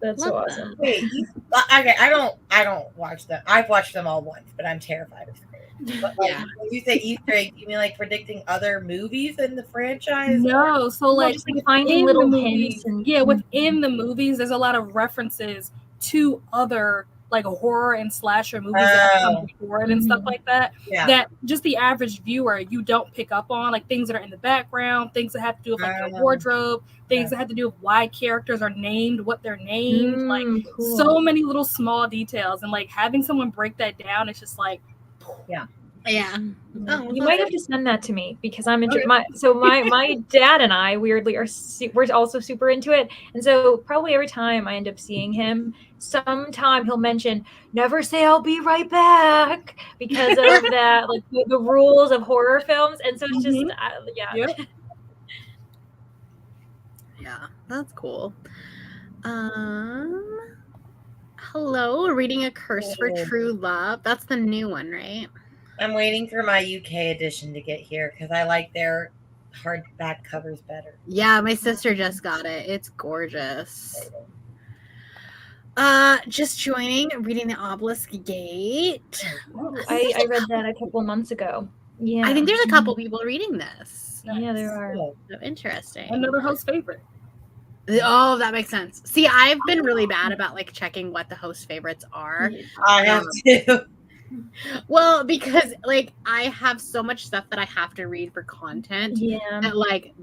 That's so awesome. Wait, okay, I don't watch them. I've watched them all once, but I'm terrified of Scream. But like, when you say Easter egg, you mean like predicting other movies in the franchise? No, so like, just like finding little movies, hints and within the movies, there's a lot of references to other like horror and slasher movies that have come before it and stuff like that. Yeah. That just the average viewer you don't pick up on, like things that are in the background, things that have to do with like their wardrobe, things that have to do with why characters are named, what they're named, like so many little small details, and like having someone break that down, it's just like, yeah. Oh, you might have to send that to me because I'm into my dad and I weirdly we're also super into it, and so probably every time I end up seeing him, sometime he'll mention never say I'll be right back because of that, like the rules of horror films, and so it's just yeah, that's cool. Hello, reading A Curse for True Love. That's the new one, right? I'm waiting for my UK edition to get here because I like their hardback covers better. Yeah, my sister just got it. It's gorgeous. Just joining, reading The Obelisk Gate. I read that a couple of months ago. Yeah, I think there's a couple people reading this. Yeah, there are. So interesting. Another host favorite. Oh, that makes sense. See, I've been really bad about like checking what the host favorites are. I have too. Well, because like I have so much stuff that I have to read for content. Yeah. That like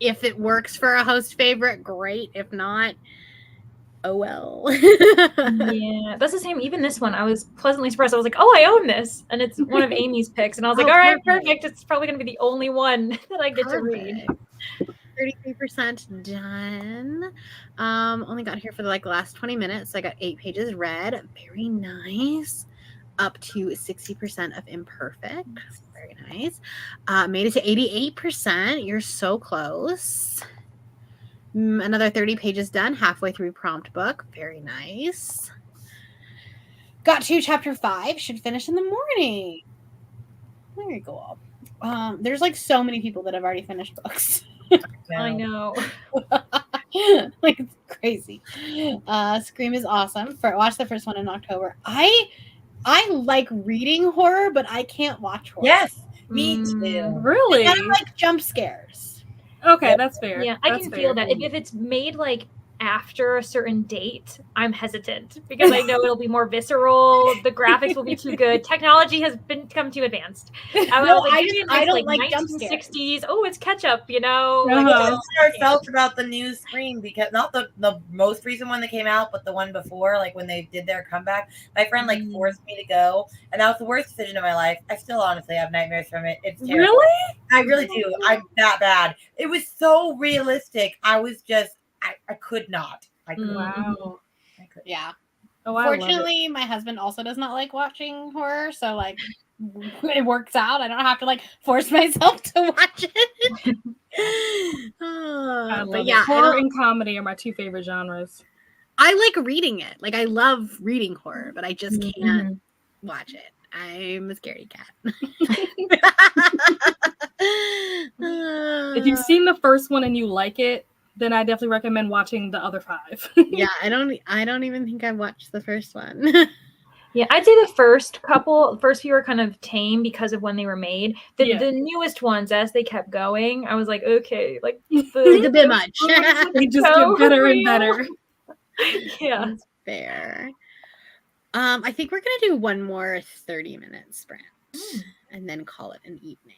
if it works for a host favorite, great. If not, oh well. Yeah, that's the same. Even this one, I was pleasantly surprised. I was like, oh, I own this. And it's one of Amy's picks. And I was like, all right, perfect. It's probably going to be the only one that I get to read. 33% done. Only got here for the last 20 minutes. I got 8 pages read. Very nice. Up to 60% of imperfect. Very nice. Made it to 88%. You're so close. Another 30 pages done. Halfway through prompt book. Very nice. Got to chapter 5. Should finish in the morning. Very cool. There's so many people that have already finished books. I know. It's crazy. Scream is awesome. Watch the first one in October. I like reading horror, but I can't watch horror. Yes, me too. Really? I like jump scares. Okay, that's fair. Yeah, I can feel that. If it's made after a certain date, I'm hesitant because I know it'll be more visceral. The graphics will be too good. Technology has become too advanced. I don't like jump scares. 1960s. Oh, it's ketchup, That's how I felt about the new Scream, because not the most recent one that came out, but the one before, when they did their comeback. My friend forced me to go, and that was the worst decision of my life. I still honestly have nightmares from it. It's terrible. Really? I really do. I'm that bad. It was so realistic. I was just I could not. I could. Wow. I could. Yeah. Oh, I Fortunately, my husband also does not like watching horror, so it works out. I don't have to force myself to watch it. I love but it. yeah, Horror and comedy are my two favorite genres. I like reading it. I love reading horror, but I just can't watch it. I'm a scaredy cat. If you've seen the first one and you like it, then I definitely recommend watching the other 5. Yeah, I don't even think I watched the first one. Yeah, I'd say the first few were kind of tame because of when they were made. The newest ones, as they kept going, I was like, okay, it's a bit much. They just get better and better. Yeah. That's fair. I think we're gonna do one more 30-minute sprint and then call it an evening.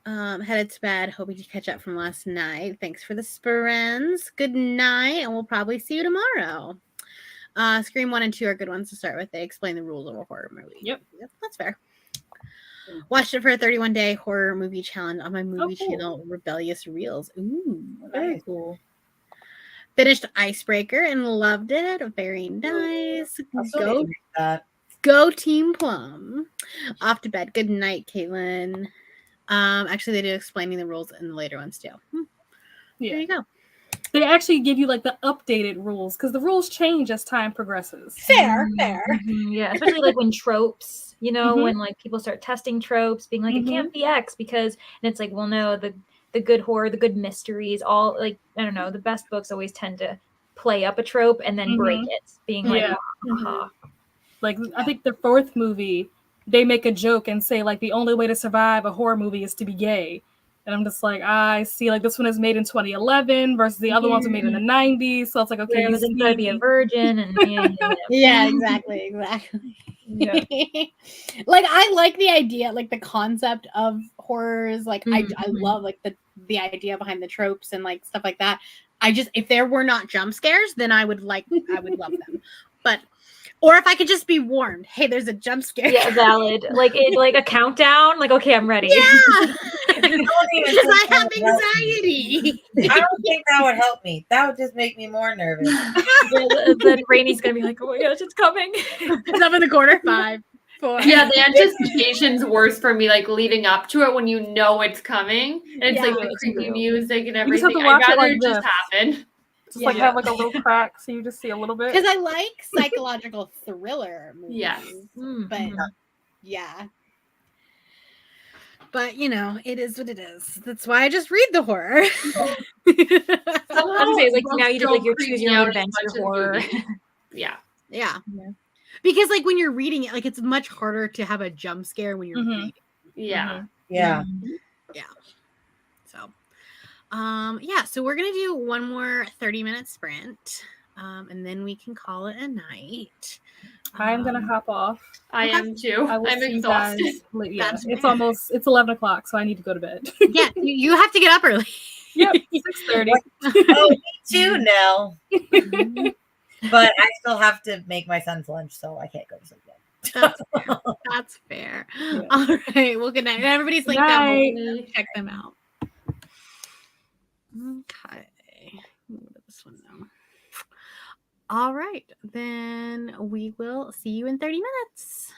Headed to bed, hoping to catch up from last night. Thanks for the sprints. Good night, and we'll probably see you tomorrow. Scream 1 and 2 are good ones to start with. They explain the rules of a horror movie. Yep, that's fair. Watched it for a 31-day horror movie challenge on my movie channel, Rebellious Reels. Ooh, very cool. Finished Icebreaker and loved it. Very nice. Go Team Plum. Off to bed. Good night, Caitlin. Actually, they do explaining the rules in the later ones too. There you go. They actually give you the updated rules because the rules change as time progresses. Fair. Yeah, especially when tropes, when people start testing tropes, being it can't be X because, and it's well, no, the good horror, the good mysteries, all I don't know, the best books always tend to play up a trope and then break it, being ha. I think the 4th movie, they make a joke and say the only way to survive a horror movie is to be gay. And I'm just I see this one is made in 2011 versus the other ones were made in the 90s. So it's okay, you gotta be a virgin and yeah, exactly. Yeah. I like the idea, the concept of horrors. I love the idea behind the tropes and stuff like that. If there were not jump scares, then I would love them. But or if I could just be warned, hey, there's a jump scare. Yeah, valid. A countdown. Okay, I'm ready. Yeah. Because I have anxiety. I don't think that would help me. That would just make me more nervous. Then Rainy's gonna be oh my gosh, it's coming. It's up in the corner. 5, 4. Yeah, the anticipation's worse for me, leading up to it when you know it's coming. And it's the creepy music and everything. You just have to watch I'd rather it just happen. Just have a little crack so you just see a little bit. Because I like psychological thriller movies. Yes. But yeah. But it is what it is. That's why I just read the horror. Somehow now you just you're choosing your own adventure horror. Yeah. Because when you're reading it, it's much harder to have a jump scare when you're reading. Yeah. Yeah. So so we're gonna do one more 30-minute sprint, and then we can call it a night. I'm gonna hop off. I am too. I'm exhausted. It's 11 o'clock, so I need to go to bed. Yeah, you have to get up early. Yep, 6:30. Oh, me too now. But I still have to make my son's lunch, so I can't go to sleep yet. That's fair. Yeah. All right. Well, good night. Everybody's linked down below. Check them out. Okay. Go to this one now. All right. Then we will see you in 30 minutes.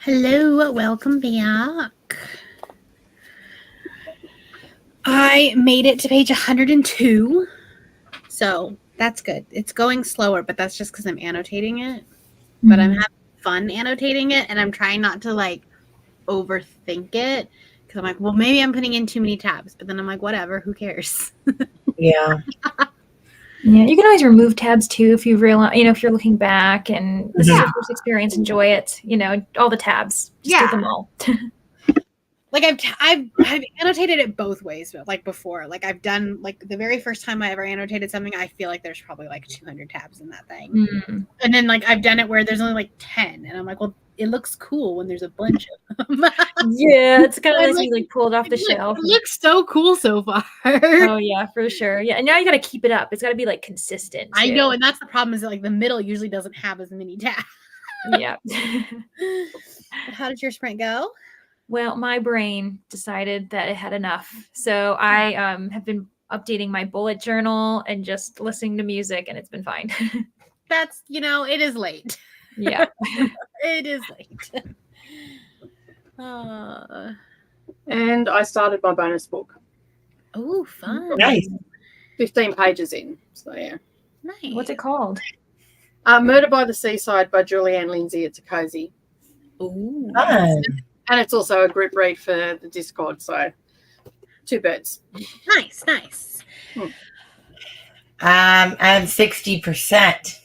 Hello, welcome back. I made it to page 102, so that's good. It's going slower, but that's just because I'm annotating it. But I'm having fun annotating it, and I'm trying not to like overthink it because I'm like, well, maybe I'm putting in too many tabs, but then I'm like, whatever, who cares? Yeah. Yeah, you can always remove tabs too if you realize, if you're looking back and this is your first experience, enjoy it. All the tabs, just do them all. Like I've annotated it both ways, but like before, like I've done like the very first time I ever annotated something, I feel like there's probably like 200 tabs in that thing. And then like I've done it where there's only like 10, and I'm like, well, it looks cool when there's a bunch of them. Yeah, it's kind of nice when you like pull it off the shelf. It looks so cool so far. Oh yeah, for sure. Yeah, and now you got to keep it up. It's got to be like consistent. I know, and that's the problem is that like the middle usually doesn't have as many tabs. Yeah. But how did your sprint go? Well, my brain decided that it had enough. So I have been updating my bullet journal and just listening to music, and it's been fine. That's, it is late. Yeah. It is late. And I started my bonus book. Oh, fun. Nice. 15 pages in. So, yeah. Nice. What's it called? Murder by the Seaside by Julianne Lindsay. It's a cozy. Ooh. Fun. And it's also a group read for the Discord. So, 2 birds. Nice. I'm 60%.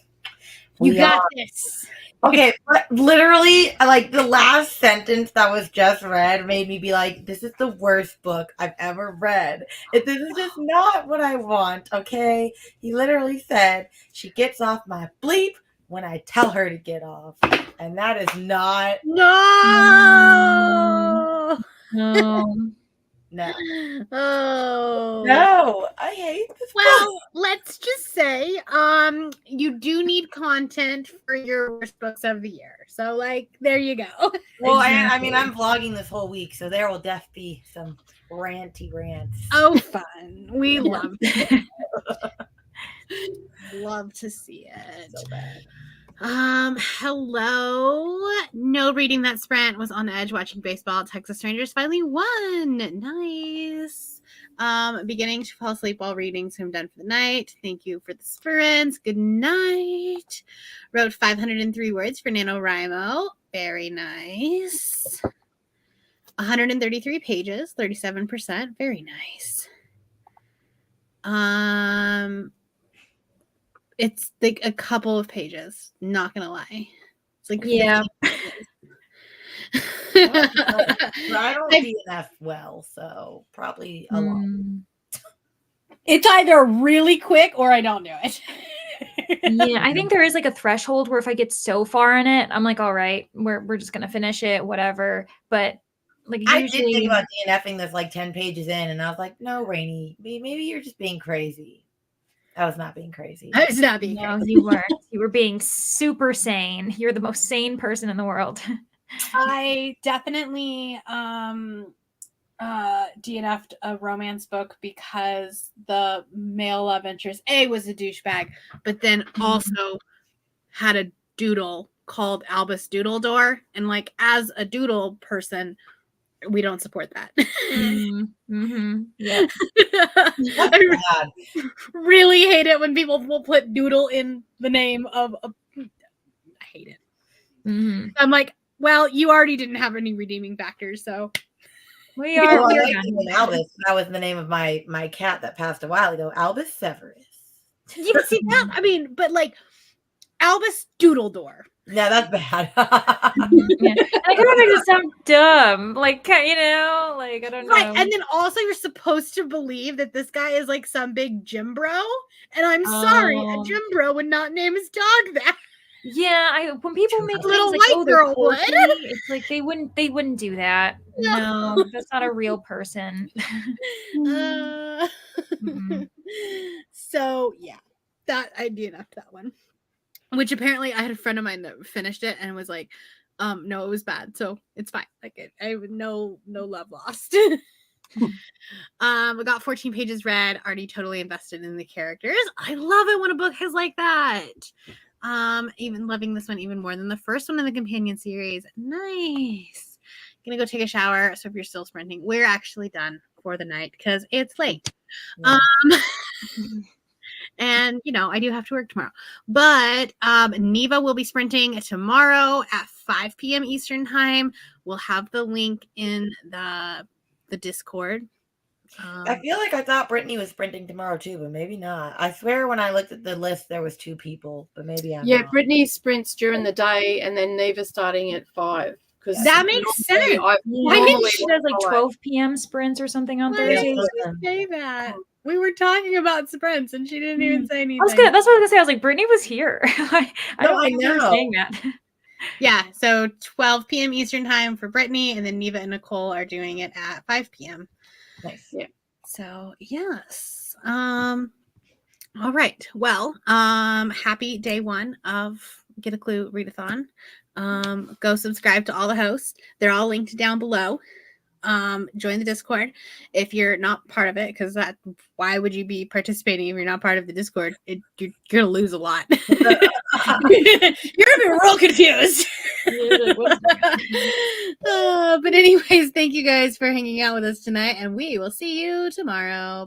You got this. Okay, but literally, like the last sentence that was just read made me be like, this is the worst book I've ever read. This is just not what I want, okay? He literally said, she gets off my bleep when I tell her to get off. And that is not... No! No. Oh. No, I hate this book. Well, let's just say you do need content for your worst books of the year. So, like, there you go. Well, I mean, I'm vlogging this whole week, so there will definitely be some ranty rants. Oh, fun. We love it. Love to see it. So bad. Hello. No reading that sprint, was on the edge watching baseball. Texas Rangers finally won. Nice. Beginning to fall asleep while reading, so I'm done for the night. Thank you for the sprints. Good night. Wrote 503 words for NaNoWriMo. Very nice. 133 pages, 37%. Very nice. It's like a couple of pages, not gonna lie. It's like, yeah. I don't DNF well, so probably a lot. It's either really quick or I don't do it. Yeah, I think there is like a threshold where if I get so far in it, I'm like, all right, we're just gonna finish it, whatever. But like usually... I did think about DNFing this like 10 pages in, and I was like, no, Rainey, maybe you're just being crazy. I was not being crazy. I was not being crazy. No, you weren't. You were being super sane. You're the most sane person in the world. I definitely DNF'd a romance book because the male love interest was a douchebag, but then also had a doodle called Albus Doodledore, and like as a doodle person, we don't support that. Yeah. I really hate it when people will put doodle in the name of a... I hate it. I'm like, well, you already didn't have any redeeming factors, so we are. Well, I like Albus. That was the name of my cat that passed a while ago. Albus Severus. You can see that. I mean, but like Albus Doodledore. Yeah, that's bad. Yeah. I kind of makes it sound dumb. Like, I don't know. Right. And then also you're supposed to believe that this guy is like some big gym bro. And I'm sorry, a gym bro would not name his dog that. Yeah, when people make little things white like, girl would. It's like they wouldn't do that. No, that's not a real person. So yeah, that I DNF'd that one. Which apparently I had a friend of mine that finished it and was like, no, it was bad, so it's fine. Like I have no love lost. I got 14 pages read, already totally invested in the characters. I love it when a book has like that. Even loving this one even more than the first one in the companion series. Nice. Gonna go take a shower. So if you're still sprinting, we're actually done for the night because it's late. Yeah. And I do have to work tomorrow. But Neva will be sprinting tomorrow at 5 p.m. Eastern time. We'll have the link in the Discord. I feel like I thought Brittany was sprinting tomorrow too, but maybe not. I swear when I looked at the list, there was 2 people, but maybe I'm Yeah, wrong. Brittany sprints during the day, and then Neva starting at 5. Because That makes sense. I think she does like 12 p.m. sprints or something on Why did Thursdays. she say that? We were talking about sprints, and she didn't even say anything. That's what I was gonna say. I was like, Brittany was here. I don't remember her know. saying that. Yeah, so 12 p.m. Eastern time for Brittany, and then Neva and Nicole are doing it at 5 p.m. Nice. Yeah. So yes. All right. Well, happy day 1 of Get a Clue Readathon. Go subscribe to all the hosts. They're all linked down below. Join the Discord if you're not part of it, because why would you be participating if you're not part of the Discord? You're gonna lose a lot. You're gonna be real confused. But anyways, thank you guys for hanging out with us tonight, and we will see you tomorrow.